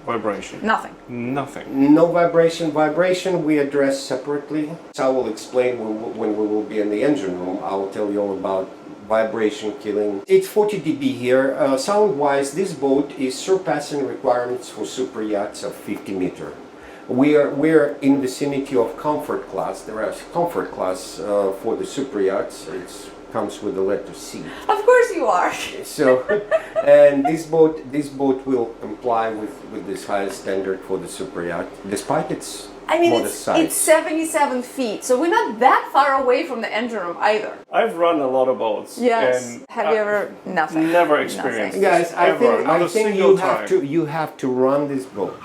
S3: vibration.
S1: Nothing.
S2: No vibration. Vibration we address separately. So I will explain when we will be in the engine room. I will tell you all about vibration killing. It's 40 dB here. Sound-wise, this boat is surpassing requirements for super yachts of 50 meter. We're in vicinity of comfort class. There are comfort class for the super yachts. It comes with the letter C.
S1: Of course you are.
S2: So, and this boat will comply with this highest standard for the super yacht, despite its modest size.
S1: It's 77 feet, so we're not that far away from the engine room either.
S3: I've run a lot of boats.
S1: Yes.
S3: And
S1: have you ever? Nothing.
S3: Never experienced
S1: Nothing.
S3: this.
S2: Guys, I
S3: Ever.
S2: think you have to run this boat.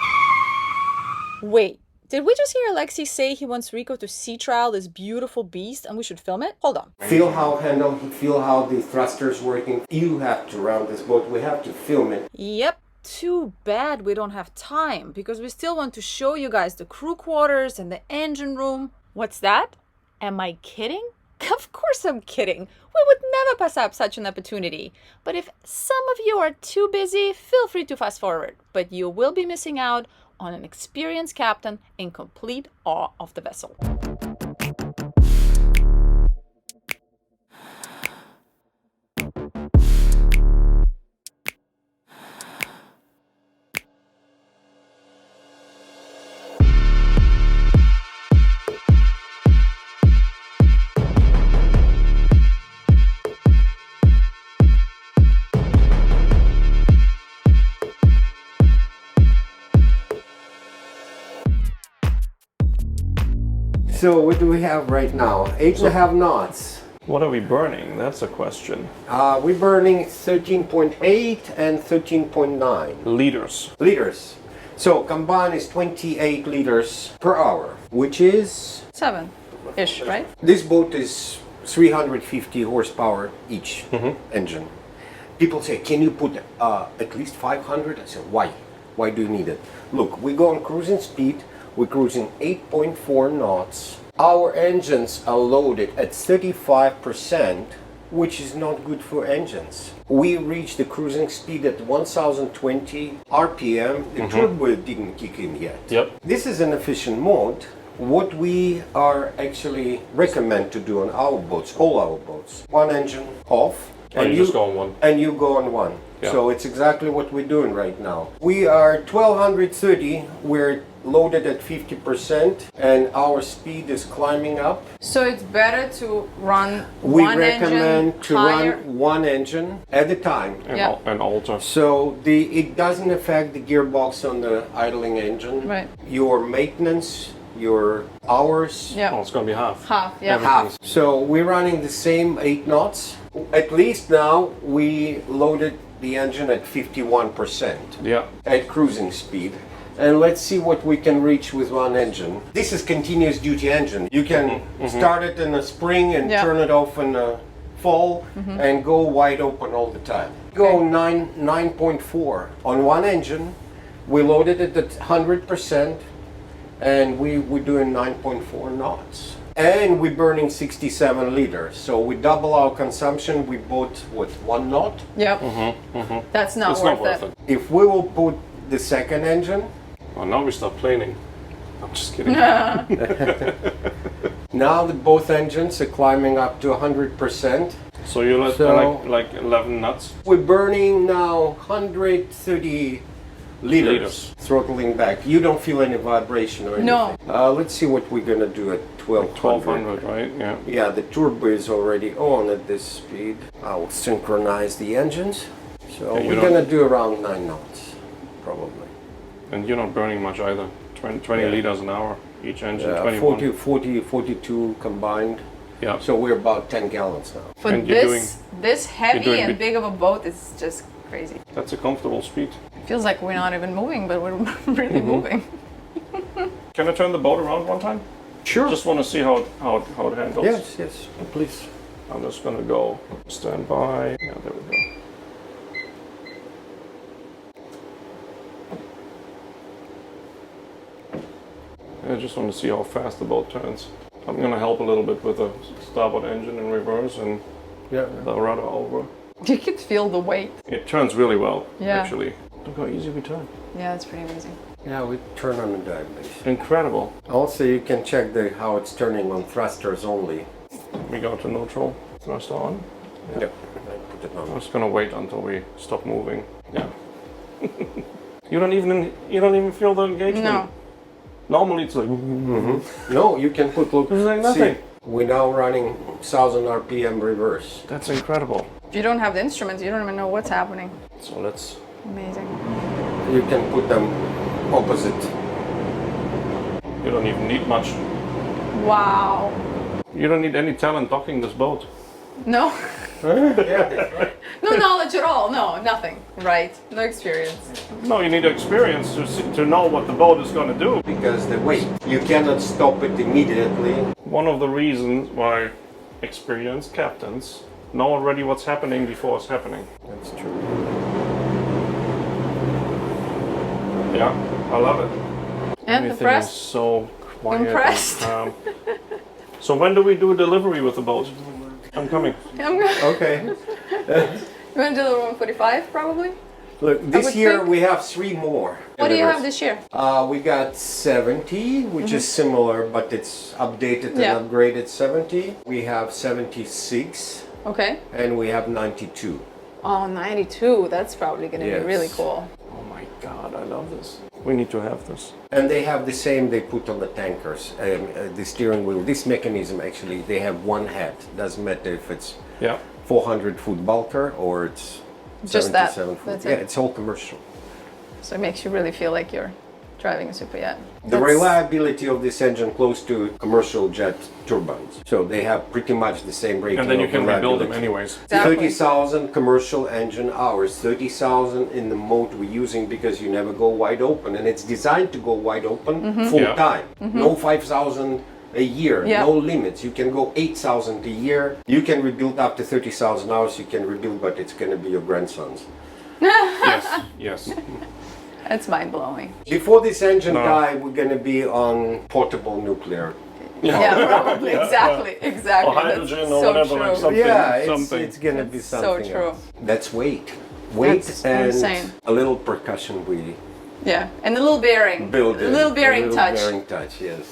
S4: Wait, did we just hear Alexei say he wants Rico to sea trial this beautiful beast and we should film it? Hold on.
S2: Feel how the thruster's working. You have to run this boat. We have to film it.
S4: Yep, too bad we don't have time because we still want to show you guys the crew quarters and the engine room. What's that? Am I kidding? Of course I'm kidding. We would never pass up such an opportunity. But if some of you are too busy, feel free to fast forward. But you will be missing out on an experienced captain in complete awe of the vessel.
S2: So what do we have right now? 8.5 knots.
S3: What are we burning? That's a question.
S2: We're burning 13.8 and 13.9
S3: Liters.
S2: liters. So combined is 28 liters per hour, which is
S1: 7-ish, right?
S2: this boat is 350 horsepower each engine. People say, can you put at least 500? I said, why? Why do you need it? Look, we go on cruising speed. We're cruising 8.4 knots. Our engines are loaded at 35%, which is not good for engines. We reached the cruising speed at 1020 RPM. The turbo didn't kick in yet.
S3: Yep.
S2: This is an efficient mode. What we are actually recommend to do on our boats, all our boats, one engine off.
S3: And you just go on one.
S2: And you go on one.
S3: Yeah.
S2: So it's exactly what we're doing right now. We are 1230. We're loaded at 50% and our speed is climbing up.
S1: So it's better to run
S2: We
S1: one
S2: recommend
S1: engine
S2: to
S1: higher.
S2: run one engine at a time.
S3: And,
S1: Yeah.
S3: and alter.
S2: So it doesn't affect the gearbox on the idling engine.
S1: Right.
S2: Your maintenance, your hours.
S1: Yeah.
S3: Oh, it's going to be half.
S1: Half, yeah.
S2: Half. So we're running the same 8 knots. At least now we loaded the engine at 51%
S3: Yeah.
S2: at cruising speed. And let's see what we can reach with one engine. This is continuous duty engine. You can start it in the spring and
S1: Yeah.
S2: turn it off in the fall and go wide open all the time. Go 9.4 on one engine. We loaded it at 100% and we're doing 9.4 knots. And we're burning 67 liters. So we double our consumption. We bought, what, 1 knot?
S1: Yep. That's not
S3: It's
S1: worth
S3: not worth
S1: it.
S3: it.
S2: If we will put the second engine,
S3: Well, now we start planing. I'm just kidding.
S2: now that both engines are climbing up to 100%,
S3: So you let
S2: So-
S3: like 11 nuts.
S2: we're burning now 130 liters, throttling back. You don't feel any vibration or anything.
S1: No.
S2: Let's see what we're gonna do at 1200.
S3: 1200, right? Yeah.
S2: Yeah, the turbo is already on at this speed. I'll synchronize the engines. So
S3: Yeah, you
S2: we're
S3: don't-
S2: gonna do around 9 knots, probably.
S3: And you're not burning much either. 20
S2: Yeah.
S3: liters an hour each engine. 21.
S2: 42 combined.
S3: Yeah.
S2: So we're about 10 gallons now.
S1: For
S3: And you're doing-
S1: this heavy
S3: doing
S1: and
S3: big-
S1: big of a boat is just crazy.
S3: That's a comfortable speed.
S1: Feels like we're not even moving, but we're really moving.
S3: Can I turn the boat around one time?
S2: Sure.
S3: Just want to see how it handles.
S2: Yes, please.
S3: I'm just gonna go stand by. Yeah, there we go. I just want to see how fast the boat turns. I'm gonna help a little bit with the starboard engine in reverse and
S2: Yeah.
S3: the rudder over.
S1: You could feel the weight.
S3: It turns really well,
S1: Yeah.
S3: actually. Look how easy we turn.
S1: Yeah, it's pretty amazing.
S2: Yeah, we turn on the dive base.
S3: Incredible.
S2: Also, you can check how it's turning on thrusters only.
S3: We go to neutral, thruster on.
S2: Yep. I put it
S3: I'm
S2: on.
S3: just gonna wait until we stop moving. Yeah. you don't even feel the engagement.
S1: No.
S3: Normally it's like.
S2: No, you can put, look,
S3: It's like nothing.
S2: see, we're now running 1000 RPM reverse.
S3: That's incredible.
S1: If you don't have the instruments, you don't even know what's happening.
S3: So let's.
S1: Amazing.
S2: You can put them opposite.
S3: You don't even need much.
S1: Wow.
S3: You don't need any talent docking this boat.
S1: No.
S2: Yeah, that's right.
S1: No knowledge at all. No, nothing. Right. No experience.
S3: No, you need experience to know what the boat is going to do.
S2: Because the weight, you cannot stop it immediately.
S3: One of the reasons why experienced captains know already what's happening before it's happening.
S2: That's true.
S3: Yeah, I love it.
S4: And
S3: Everything
S4: impressed?
S3: is so quiet. and
S4: Impressed?
S3: calm. So when do we do a delivery with the boat? I'm coming.
S2: Okay.
S1: You want to do the 145 probably?
S2: Look,
S1: would
S2: this year
S1: think-
S2: we have 3 more.
S1: What do you have
S2: deliveries.
S1: this year?
S2: We got 70, which is similar, but it's updated and
S1: Yeah.
S2: upgraded 70. We have 76,
S1: Okay.
S2: and we have 92.
S1: Oh, 92. That's probably going to
S2: Yes.
S1: be really cool.
S3: Oh my God, I love this. We need to have this.
S2: And they have the same they put on the tankers. The steering wheel, this mechanism actually, they have one head. Doesn't matter if it's
S3: Yeah.
S2: 400 foot bulker or it's
S1: Just that.
S2: 77 foot.
S1: That's
S2: Yeah,
S1: it.
S2: it's all commercial.
S1: So it makes you really feel like you're driving a super yacht.
S2: The reliability of this engine close to commercial jet turbines. So they have pretty much the same rating.
S3: And then you
S2: of
S3: can rebuild them
S2: reliability.
S3: anyways.
S1: Exactly.
S2: 30,000 commercial engine hours, 30,000 in the mode we're using because you never go wide open, and it's designed to go wide open full
S3: Yeah.
S2: time. No 5,000 a year,
S1: Yeah.
S2: no limits. You can go 8,000 a year. You can rebuild up to 30,000 hours. You can rebuild, but it's going to be your grandsons.
S3: Yes, yes.
S1: It's mind blowing.
S2: Before this engine
S3: No.
S2: die, we're going to be on portable nuclear.
S1: Yeah, probably. Exactly. Exactly.
S3: Or hydrogen
S1: That's
S3: or
S1: so
S3: whatever,
S1: true.
S3: like something.
S2: Yeah,
S3: something.
S2: it's going to be
S1: That's so
S2: something
S1: true.
S2: else. That's weight. Weight
S1: That's
S2: and
S1: insane.
S2: a little percussion we
S1: Yeah, and a little bearing.
S2: build
S1: A
S2: in.
S1: little bearing touch.
S2: Bearing touch, yes.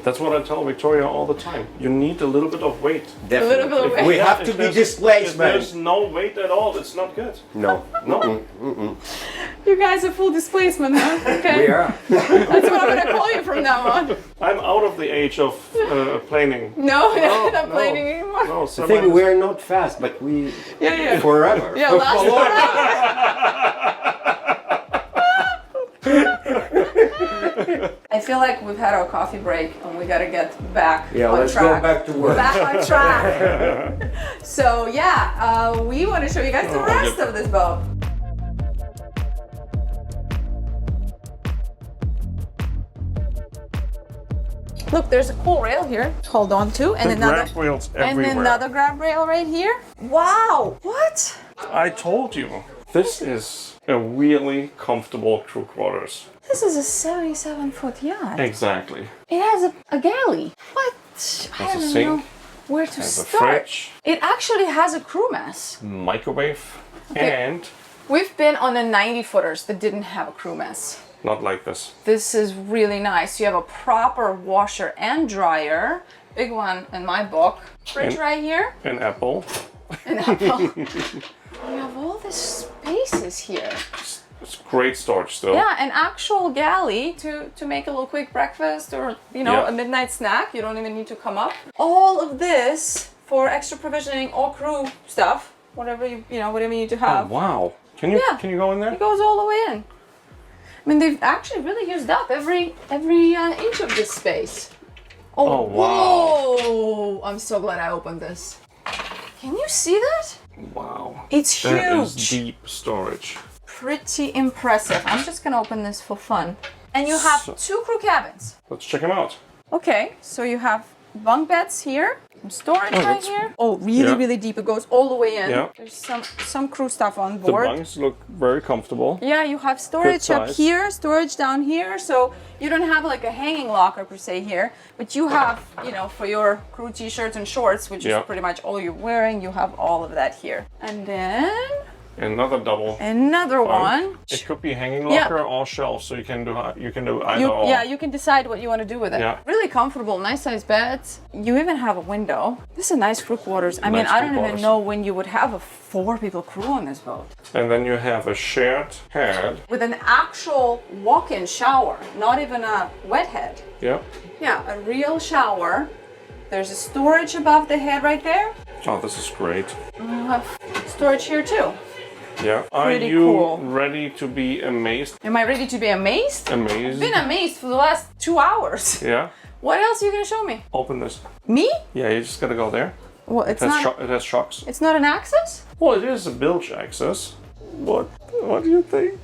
S3: That's what I tell Victoria all the time. You need a little bit of weight.
S2: Definitely.
S1: little bit of weight.
S2: We have to
S3: If
S2: be
S3: there's-
S2: displaced,
S3: if
S2: man.
S3: there's no weight at all, it's not good.
S2: No,
S3: No.
S1: You guys are full displacement, huh? Okay.
S2: we are.
S1: That's what I'm gonna call you from now on.
S3: I'm out of the age of planing.
S1: No,
S3: No,
S1: not
S3: no.
S1: playing anymore.
S3: No,
S2: The thing, we're not fast, but we
S1: Yeah, yeah.
S2: forever.
S1: Yeah,
S2: For
S1: last
S2: forever.
S1: I feel like we've had our coffee break and we gotta get back
S2: Yeah,
S1: on
S2: let's
S1: track.
S2: go back to work.
S1: Back on track. So yeah, we want to show you guys the rest of this boat. Look, there's a cool rail here to hold on to, and
S3: The
S1: another
S3: grab wheels
S1: and
S3: everywhere.
S1: another grab rail right here. Wow! What?
S3: I told you. This is a really comfortable crew quarters.
S1: This is a 77-foot yacht.
S3: Exactly.
S1: It has a galley. What? I
S3: Has a
S1: don't
S3: sink,
S1: know where to
S3: has a
S1: start.
S3: fridge.
S1: It actually has a crew mess.
S3: Microwave.
S1: Okay.
S3: And
S1: We've been on the 90-footers that didn't have a crew mess.
S3: not like this.
S1: This is really nice. You have a proper washer and dryer. Big one in my book. Fridge
S3: And-
S1: right here.
S3: An Apple.
S1: An apple. You have all these spaces here.
S3: It's great storage still.
S1: Yeah, an actual galley to make a little quick breakfast or, you know,
S3: Yeah.
S1: a midnight snack. You don't even need to come up. All of this for extra provisioning or crew stuff. Whatever whatever you need to
S3: Oh,
S1: have.
S3: wow. Can you
S1: Yeah.
S3: can you go in there?
S1: It goes all the way in. I mean, they've actually really used up every inch of this space.
S3: Oh, wow.
S1: Whoa! I'm so glad I opened this. Can you see that?
S3: Wow.
S1: It's
S3: That is
S1: huge.
S3: deep storage.
S1: Pretty impressive. I'm just gonna open this for fun. And you have
S3: So-
S1: 2 crew cabins.
S3: Let's check them out.
S1: Okay, so you have bunk beds here, some storage right
S3: that's-
S1: here. Oh, really,
S3: Yeah.
S1: really deep. It goes all the way in.
S3: Yeah.
S1: There's some crew stuff on
S3: The
S1: board.
S3: bunks look very comfortable.
S1: Yeah, you have storage up
S3: size.
S1: here, storage down here, so you don't have like a hanging locker per se here, but you have, for your crew t-shirts and shorts, which
S3: Yeah.
S1: is pretty much all you're wearing, you have all of that here. And then
S3: Another double.
S1: another
S3: bunk.
S1: one.
S3: It could be hanging
S1: Yeah.
S3: locker or shelf, so you can do either or.
S1: Yeah, you can decide what you want to do with it.
S3: Yeah.
S1: Really comfortable, nice size beds. You even have a window. This is nice crew quarters. I mean,
S3: Nice
S1: I
S3: crew
S1: don't even
S3: quarters.
S1: know when you would have a 4-people crew on this boat.
S3: And then you have a shared head.
S1: With an actual walk-in shower, not even a wet head.
S3: Yep.
S1: Yeah, a real shower. There's a storage above the head right there.
S3: Oh, this is great.
S1: You have storage here too.
S3: Yeah. Are
S1: Pretty
S3: you
S1: cool.
S3: ready to be amazed?
S1: Am I ready to be amazed?
S3: Amazed?
S1: Been amazed for the last 2 hours.
S3: Yeah.
S1: What else are you gonna show me?
S3: Open this.
S1: Me?
S3: Yeah, you just gotta go there.
S1: Well, it's
S3: It has,
S1: not.
S3: it has shocks.
S1: It's not an access.
S3: Well, it is a bilge access. What do you think?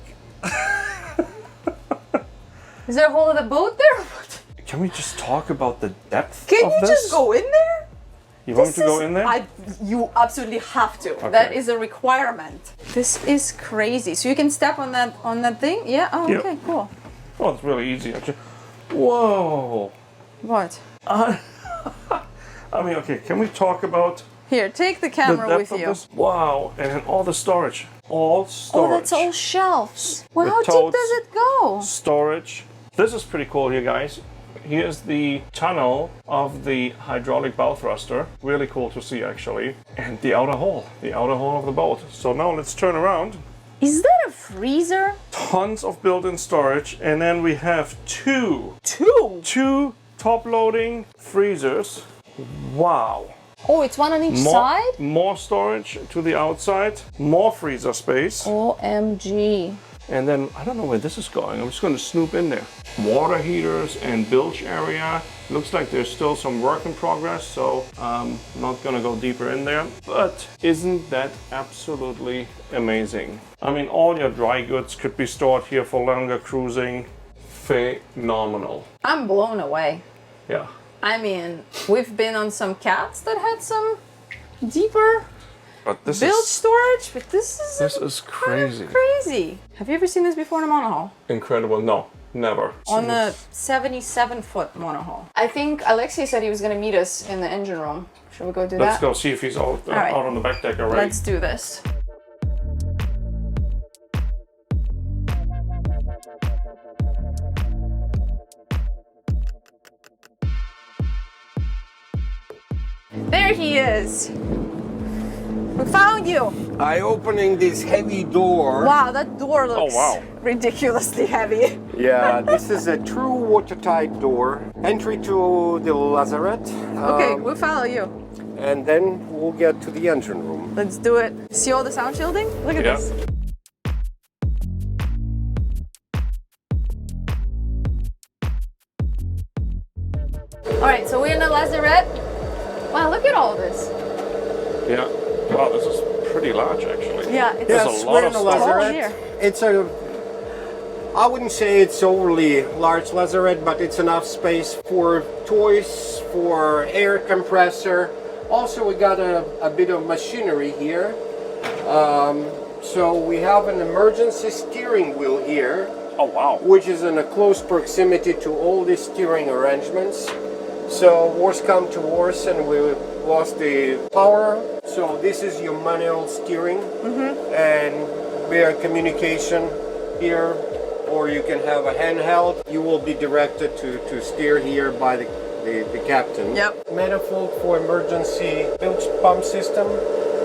S1: Is there a hole in the boat there?
S3: Can we just talk about the depth
S1: Can
S3: of
S1: you
S3: this?
S1: just go in there?
S3: You want me to go in there?
S1: You absolutely have to. That is a requirement. This is crazy. So you can step on that thing? Yeah? Oh,
S3: Yep.
S1: okay, cool.
S3: Oh, it's really easy actually. Whoa.
S1: What?
S3: I mean, okay, can we talk about
S1: Here, take the
S3: the
S1: camera
S3: depth
S1: with
S3: of
S1: you.
S3: this? Wow, and then all the storage. All storage.
S1: Oh, that's all shelves. Well,
S3: With
S1: how deep
S3: totes.
S1: does it go?
S3: Storage. This is pretty cool here, guys. Here's the tunnel of the hydraulic bow thruster. Really cool to see, actually. And the outer hole of the boat. So now let's turn around.
S1: Is that a freezer?
S3: Tons of built-in storage, and then we have two top-loading freezers. Wow.
S1: Oh, it's one on each side?
S3: More storage to the outside, more freezer space.
S1: OMG.
S3: And then, I don't know where this is going. I'm just going to snoop in there. Water heaters and bilge area. Looks like there's still some work in progress, so I'm not going to go deeper in there. But isn't that absolutely amazing? I mean, all your dry goods could be stored here for longer cruising. Phenomenal.
S1: I'm blown away.
S3: Yeah.
S1: I mean, we've been on some cats that had some deeper
S3: But this
S1: bilge storage, but this is
S3: crazy.
S1: crazy. Have you ever seen this before in a monohull?
S3: Incredible. No, never.
S1: On the 77-foot monohull. I think Alexei said he was going to meet us in the engine room. Should we go do
S3: Let's
S1: that?
S3: go see if he's out
S1: right.
S3: on the back deck already.
S1: Let's do this. There he is. We found you.
S2: I opening this heavy door.
S1: Wow, that door looks
S3: wow.
S1: ridiculously heavy.
S2: Yeah, this is a true watertight door. Entry to the lazarette.
S1: Okay, we'll follow you.
S2: And then we'll get to the engine room.
S1: Let's do it. See all the sound shielding? Look at
S3: Yeah.
S1: this. All right, so we're in the lazarette. Wow, look at all this.
S3: Yeah. Wow, this is pretty large actually.
S1: Yeah, it's
S3: There's a lot
S2: we're
S3: of
S2: in the
S3: stuff.
S1: Oh,
S2: lazarette.
S1: here.
S2: It's I wouldn't say it's overly large lazarette, but it's enough space for toys, for air compressor. Also, we got a bit of machinery here. So we have an emergency steering wheel here,
S3: Oh wow.
S2: which is in a close proximity to all the steering arrangements. So worst come to worst and we lost the power. So this is your manual steering and via communication here, or you can have a handheld. You will be directed to steer here by the captain.
S1: Yep.
S2: Manifold for emergency bilge pump system.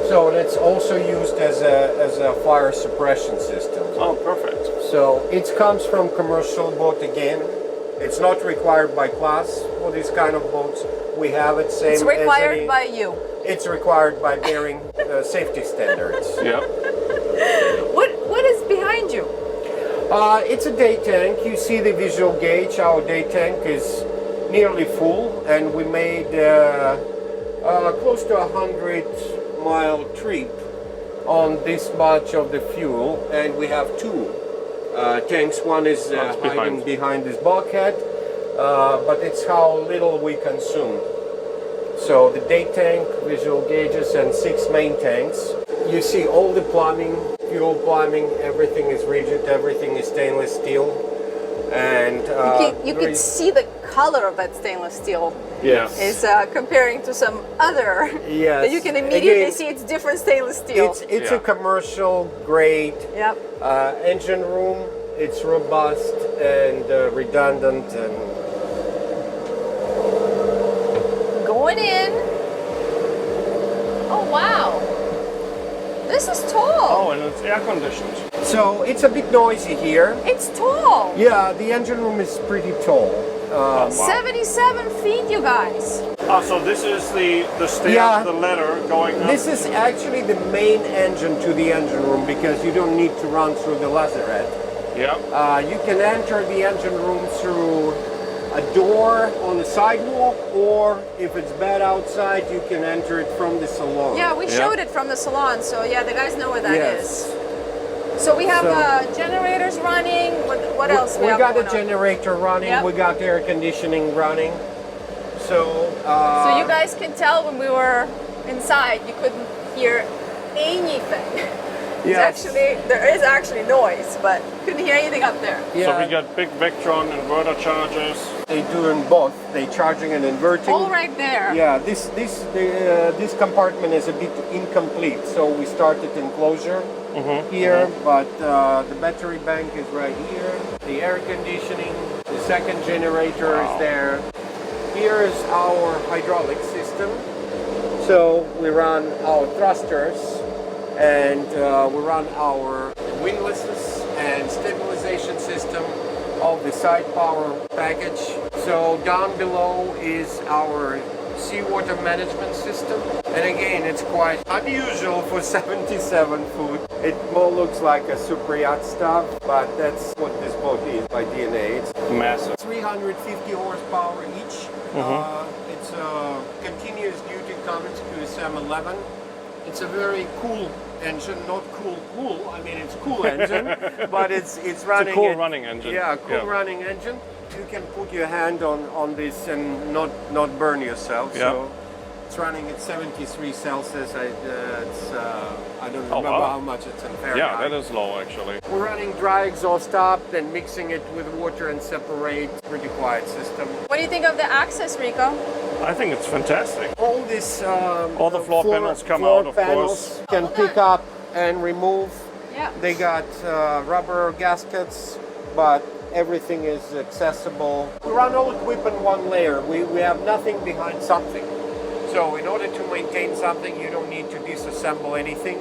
S2: So that's also used as a fire suppression system.
S3: Oh, perfect.
S2: So it comes from commercial boat again. It's not required by class for these kind of boats. We have it same
S1: It's required
S2: as any,
S1: by you.
S2: It's required by Bering safety standards.
S3: Yeah.
S1: What is behind you?
S2: It's a day tank. You see the visual gauge. Our day tank is nearly full, and we made close to 100-mile trip on this much of the fuel, and we have two tanks. One is
S3: That's
S2: hiding behind this bulkhead, but it's how little we consume. So the day tank, visual gauges, and 6 main tanks. You see all the plumbing, fuel plumbing, everything is rigid, everything is stainless steel. And
S1: You can see the color of that stainless steel
S3: Yes.
S1: is comparing to some other.
S2: Yes.
S1: That you can immediately
S2: Again,
S1: see it's different stainless steel.
S2: it's
S3: Yeah.
S2: a commercial grade
S1: Yep.
S2: engine room. It's robust and redundant, and
S1: Going in. Oh wow. This is tall.
S3: Oh, and it's air conditioned.
S2: so it's a bit noisy here.
S1: It's tall.
S2: Yeah, the engine room is pretty tall.
S3: Wow.
S1: 77 feet, you guys.
S3: Ah, so this is the stairs,
S2: Yeah.
S3: the ladder going up.
S2: This is actually the main engine to the engine room because you don't need to run through the lazarette.
S3: Yeah.
S2: You can enter the engine room through a door on the sidewalk, or if it's bad outside, you can enter it from the salon.
S1: Yeah, we showed it from the salon, so yeah, the guys know where that is.
S2: Yes.
S1: So we have
S2: So-
S1: generators running. What else?
S2: We
S1: have
S2: got a
S1: going on?
S2: generator running.
S1: Yep.
S2: We got air conditioning running.
S1: So you guys can tell when we were inside, you couldn't hear anything.
S2: Yes.
S1: There is actually noise, but couldn't hear anything up there.
S3: So we got big Vectron inverter chargers.
S2: They doing both. They charging and inverting.
S1: All right there.
S2: Yeah, this compartment is a bit incomplete, so we started enclosure here, but the battery bank is right here. The air conditioning, the second generator is there. Here is our hydraulic system. So we run our thrusters and we run our windlasses and stabilization system of the side power package. So down below is our seawater management system. And again, it's quite unusual for 77 foot. It more looks like a super yacht stuff, but that's what this boat is by DNA. It's
S3: Massive.
S2: 350 horsepower each. It's a continuous duty Cummins QSM11. It's a very cool engine, not cool, I mean, it's cool engine, but it's running.
S3: It's a cool running engine.
S2: Yeah, cool running engine. You can put your hand on this and not burn yourself.
S3: Yeah.
S2: So it's running at 73 Celsius. I don't remember
S3: wow.
S2: how much it's in Fahrenheit.
S3: Yeah, that is low actually.
S2: We're running dry exhaust up, then mixing it with water and separate. Pretty quiet system.
S1: What do you think of the access, Rico?
S3: I think it's fantastic.
S2: All this
S3: All the floor panels come
S2: floor
S3: out, of
S2: panels
S3: course.
S2: can pick up and remove.
S1: Yeah.
S2: They got rubber gaskets, but everything is accessible. We run all equipment one layer. We have nothing behind something. So in order to maintain something, you don't need to disassemble anything.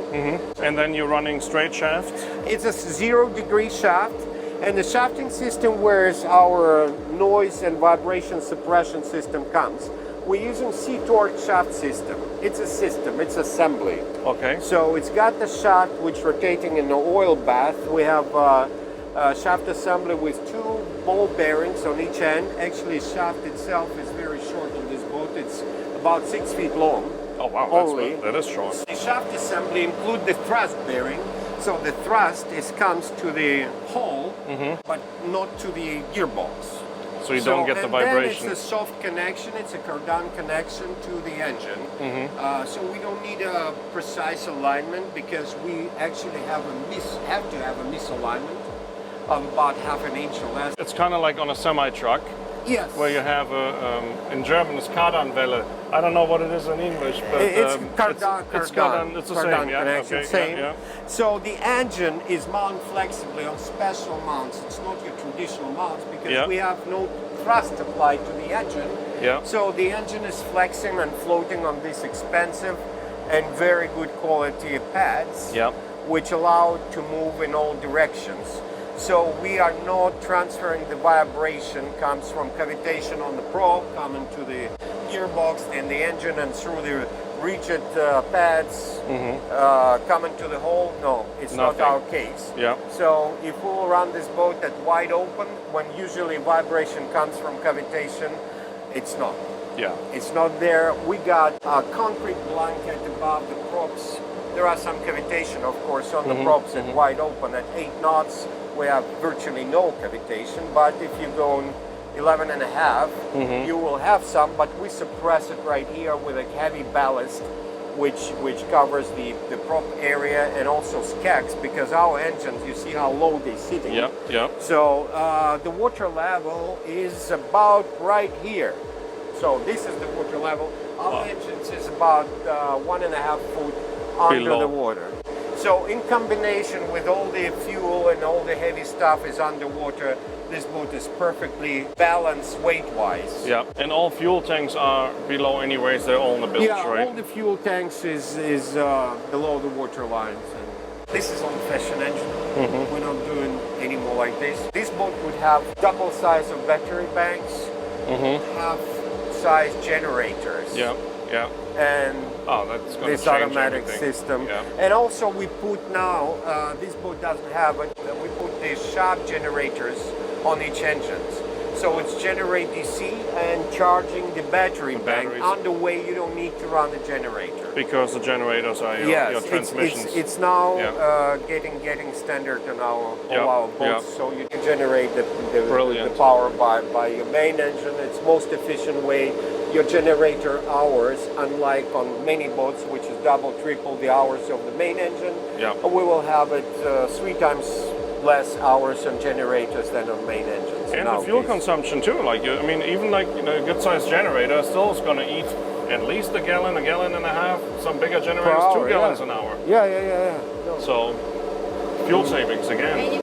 S3: And then you're running straight shafts.
S2: It's a 0-degree shaft, and the shafting system where our noise and vibration suppression system comes. We're using C-torque shaft system. It's a system, it's assembly.
S3: Okay.
S2: So it's got the shaft which rotating in the oil bath. We have a shaft assembly with 2 ball bearings on each end. Actually, the shaft itself is very short on this boat. It's about 6 feet long.
S3: Oh wow,
S2: Only.
S3: that is short.
S2: The shaft assembly include the thrust bearing. So the thrust comes to the hull, but not to the gearbox.
S3: So you don't get the
S2: and
S3: vibration.
S2: Then it's a soft connection. It's a cardan connection to the engine. So we don't need a precise alignment because we actually have to have a misalignment of about half an inch or less.
S3: It's kind of like on a semi-truck.
S2: Yes.
S3: Where you have in German it's Kardanwelle. I don't know what it is in English, but
S2: it's cardan.
S3: It's Kardan. It's the
S2: cardan
S3: same. Yeah.
S2: connection,
S3: Okay.
S2: same.
S3: Yeah.
S2: So the engine is mounted flexibly on special mounts. It's not your traditional mounts because we have no thrust applied to the engine.
S3: Yeah.
S2: So the engine is flexing and floating on these expensive and very good quality pads,
S3: Yeah.
S2: which allow it to move in all directions. So we are not transferring the vibration comes from cavitation on the probe coming to the gearbox and the engine and through the rigid pads coming to the hull. No, it's
S3: Nothing.
S2: not our case.
S3: Yeah.
S2: So if we will run this boat at wide open, when usually vibration comes from cavitation, it's not.
S3: Yeah.
S2: It's not there. We got a concrete blanket above the props. There are some cavitation, of course, on the props at wide open. At 8 knots, we have virtually no cavitation, but if you go 11 and a half, you will have some, but we suppress it right here with a heavy ballast, which covers the prop area and also skeks, because our engines, you see how low they're sitting.
S3: Yeah. Yeah.
S2: So the water level is about right here. So this is the water level. Our engines is about 1.5 foot under
S3: Below.
S2: the water. So in combination with all the fuel and all the heavy stuff is underwater, this boat is perfectly balanced weight-wise.
S3: Yeah. And all fuel tanks are below anyways. They're all in the bilge,
S2: Yeah,
S3: right?
S2: all the fuel tanks is below the water lines. And this is old-fashioned engine. We're not doing any more like this. This boat would have double size of battery banks, half size generators.
S3: Yeah. Yeah.
S2: And
S3: That's going to
S2: this
S3: change
S2: automatic
S3: everything.
S2: system.
S3: Yeah.
S2: And also we put now, this boat doesn't have it, we put the shaft generators on each engine. So it's generate DC and charging the battery bank.
S3: batteries.
S2: On the way you don't need to run the generator.
S3: because the generators are your
S2: Yes,
S3: transmissions.
S2: it's now
S3: Yeah.
S2: getting standard on all
S3: Yeah,
S2: our boats,
S3: yeah.
S2: so you can generate the
S3: Brilliant.
S2: power by your main engine. It's most efficient way. Your generator hours, unlike on many boats, which is double, triple the hours of the main engine,
S3: Yeah.
S2: we will have it 3 times less hours on generators than on main engines.
S3: And the fuel
S2: nowadays.
S3: consumption too. Like I mean, even like a good-sized generator still is going to eat at least a gallon and a half. Some bigger generators,
S2: hour,
S3: 2 gallons
S2: yeah.
S3: an hour.
S2: Yeah. No.
S3: So fuel savings again.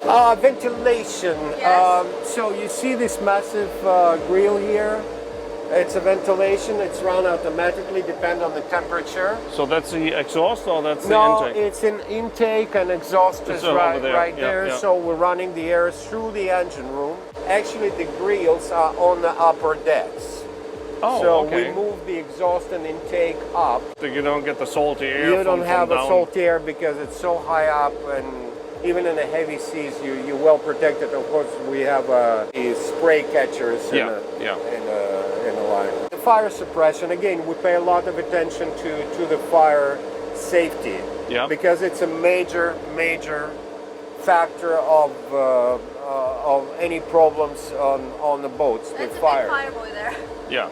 S2: Ventilation.
S1: Yes.
S2: So you see this massive grill here? It's a ventilation. It's run automatically, depend on the temperature.
S3: So that's the exhaust or that's
S2: No,
S3: the intake?
S2: it's an intake and exhaust
S3: It's
S2: is
S3: over
S2: right
S3: there. Yeah,
S2: there.
S3: yeah.
S2: So we're running the air through the engine room. Actually, the grills are on the upper decks.
S3: Oh,
S2: so
S3: okay.
S2: we move the exhaust and intake up.
S3: So you don't get the salty air.
S2: You don't
S3: from
S2: have a
S3: down.
S2: salt air because it's so high up, and even in the heavy seas, you're well protected. Of course, we have spray catchers in the line. The fire suppression, again, we pay a lot of attention to the fire safety.
S3: Yeah.
S2: Because it's a major factor of any problems on the boats with fire.
S1: fireboy there.
S3: Yeah.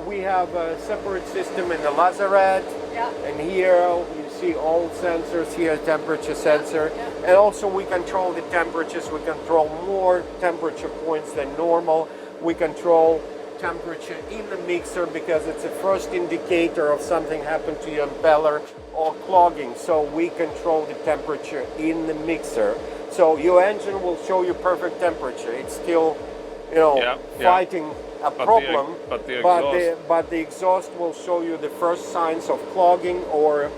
S2: We have a separate system in the lazarette.
S1: Yeah.
S2: And here you see all sensors here, temperature sensor. And also we control the temperatures. We control more temperature points than normal. We control temperature in the mixer because it's a first indicator of something happened to your impeller or clogging. So we control the temperature in the mixer. So your engine will show you perfect temperature. It's still, fighting a problem,
S3: but the exhaust.
S2: but the exhaust will show you the first signs of clogging or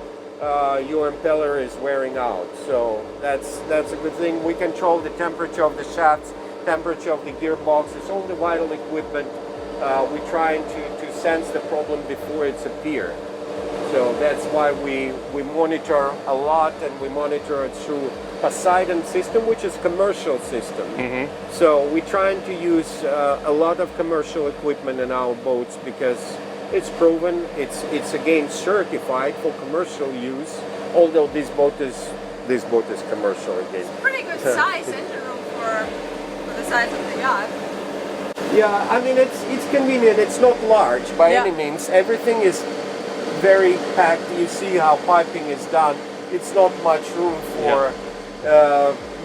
S2: your impeller is wearing out. So that's a good thing. We control the temperature of the shafts, temperature of the gearbox. It's all the vital equipment. We're trying to sense the problem before it's appeared. So that's why we monitor a lot, and we monitor it through Poseidon system, which is commercial system. So we're trying to use a lot of commercial equipment in our boats because it's proven, it's again certified for commercial use. Although this boat is commercial again.
S1: Pretty good size engine room for the size of the yacht.
S2: Yeah, I mean it's convenient. It's not large by any means. Everything is very packed. You see how piping is done. It's not much room for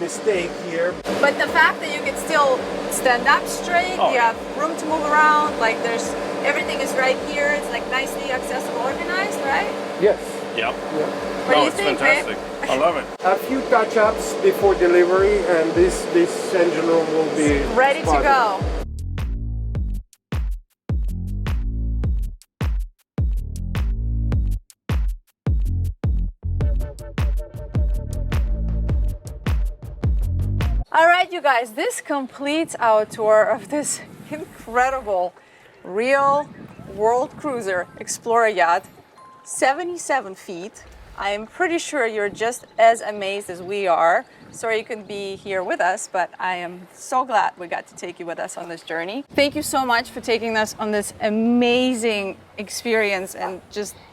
S2: mistake here.
S1: But the fact that you can still stand up straight, you have room to move around, like everything is right here, it's like nicely accessible, organized, right?
S2: Yes.
S3: Yeah.
S1: What do you
S3: it's
S1: think,
S3: fantastic.
S1: babe?
S3: I love it.
S2: A few touch-ups before delivery, and this engine room will be
S1: Ready to
S2: spotted.
S1: go. All right, you guys, this completes our tour of this incredible real world cruiser Explorer yacht, 77 feet. I'm pretty sure you're just as amazed as we are. Sorry you couldn't be here with us, but I am so glad we got to take you with us on this journey. Thank you so much for taking us on this amazing experience, and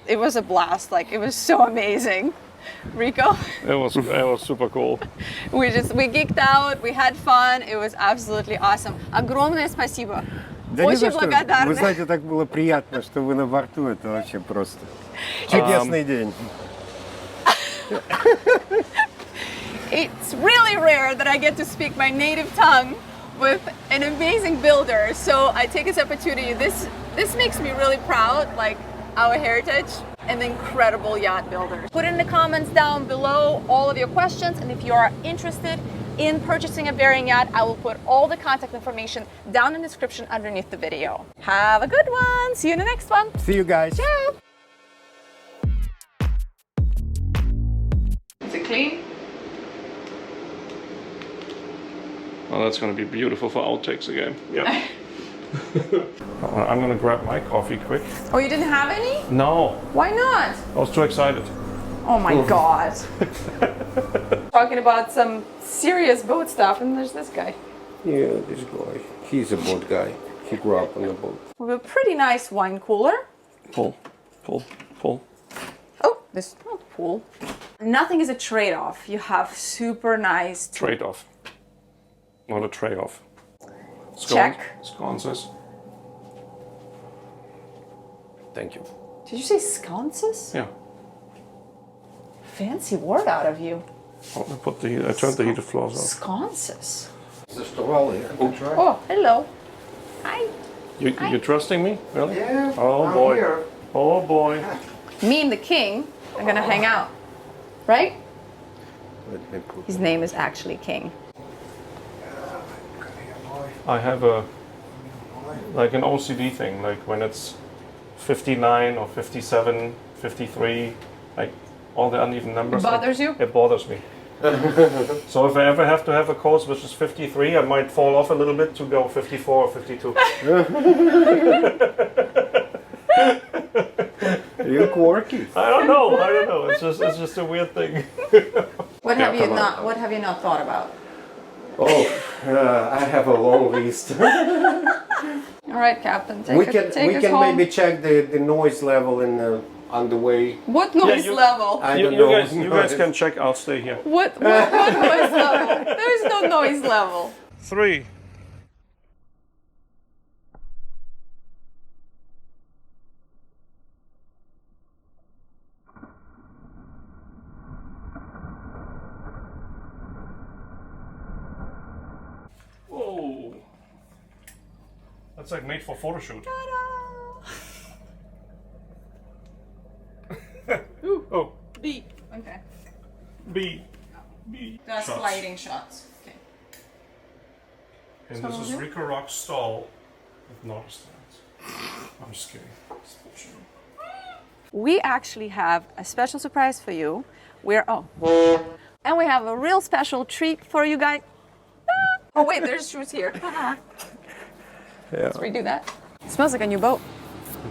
S1: it was a blast. Like, it was so amazing. Rico?
S3: It was super cool.
S1: We geeked out, we had fun, it was absolutely awesome. Огромное спасибо.
S5: Да не
S1: Очень
S5: за что.
S1: благодарны.
S5: Вы знаете, так было приятно, что вы на борту. Это вообще просто чудесный день.
S1: It's really rare that I get to speak my native tongue with an amazing builder, so I take this opportunity. This makes me really proud, like our heritage and the incredible yacht builders. Put in the comments down below all of your questions, and if you are interested in purchasing a Varying yacht, I will put all the contact information down in the description underneath the video. Have a good one. See you in the next one.
S5: See you guys.
S1: Ciao. Is it clean?
S3: Well, that's going to be beautiful for outtakes again. Yeah. I'm going to grab my coffee quick.
S1: Oh, you didn't have any?
S3: No,
S1: Why not?
S3: I was too excited.
S1: Oh my God. Talking about some serious boat stuff, and there's this guy.
S2: Yeah, this guy. He's a boat guy. He grew up on a boat.
S1: We have a pretty nice wine cooler.
S3: Pull, pull, pull.
S1: this pool. Nothing is a trade-off. You have super nice
S3: Trade-off. Not a trade-off.
S1: Check.
S3: Sconces. Thank you.
S1: Did you say sconces?
S3: Yeah.
S1: Fancy word out of you.
S3: Oh, I turned the heated floors off.
S1: Sconces.
S2: Just a wall here. Try.
S1: Oh, hello. Hi.
S3: You're trusting me? Really?
S2: Yeah.
S3: Oh
S2: I'm
S3: boy.
S2: here.
S3: Oh boy.
S1: Me and the king are gonna hang out, right?
S2: Let me put
S1: His name is actually King.
S3: I have like an OCD thing, like when it's 59 or 57, 53, like all the uneven numbers.
S1: It bothers you?
S3: It bothers me. So if I ever have to have a course which is 53, I might fall off a little bit to go 54 or 52.
S2: You're quirky.
S3: I don't know. It's just a weird thing.
S1: What
S3: Yeah,
S1: have you
S3: come on.
S1: not? What have you not thought about?
S2: Oh, I have a long list.
S1: All right, Captain, take
S2: we
S1: us
S2: can
S1: home.
S2: maybe check the noise level on the way.
S1: What noise
S3: you-
S1: level?
S2: I
S3: You,
S2: don't
S3: you
S2: know.
S3: guys, you guys can check. I'll stay here.
S1: What noise level? There is no noise level.
S3: 3. Whoa. That's like made for photo shoot. Oh,
S1: B. Okay.
S3: B.
S1: That's
S3: Shots.
S1: lighting shots. Okay.
S3: And this is Rico Rock's stall with knob stands. I'm just kidding. It's bullshit.
S1: We actually have a special surprise for you. And we have a real special treat for you guys. Oh wait, there's shoes here. Let's redo that. It smells like a new boat.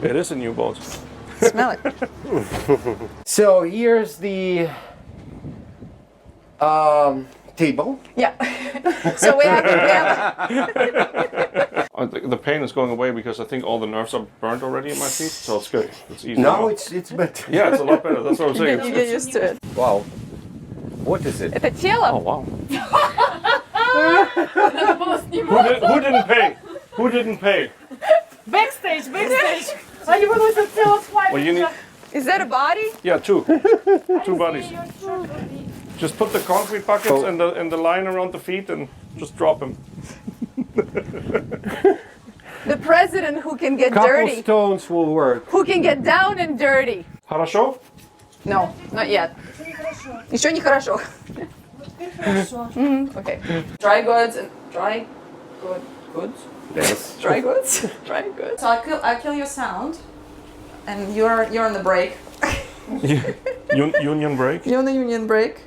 S3: It is a new boat.
S1: Smell it.
S2: So here's the table.
S1: Yeah. So we have
S3: The pain is going away because I think all the nerves are burnt already in my feet, so it's good. It's easy.
S2: Now
S3: now.
S2: it's better.
S3: Yeah, it's a lot better. That's what I'm saying.
S1: you get used to it.
S2: Wow. What is it?
S1: It's a cello.
S3: Oh wow. Who didn't pay? Who didn't pay?
S4: Backstage. А you want to tell us why?
S3: Well, you need.
S1: Is that a body?
S3: Yeah, two bodies. Just put the concrete buckets and the line around the feet and just drop them.
S1: The president who can get
S2: Couple
S1: dirty.
S2: stones will work.
S1: Who can get down and dirty.
S3: Хорошо?
S1: No, not yet. Еще не хорошо. Okay. Dry goods and dry goods.
S2: Yes.
S1: Dry goods. Dry goods. So I'll kill your sound, and you're on the break.
S3: Union break.
S1: You're on the union break.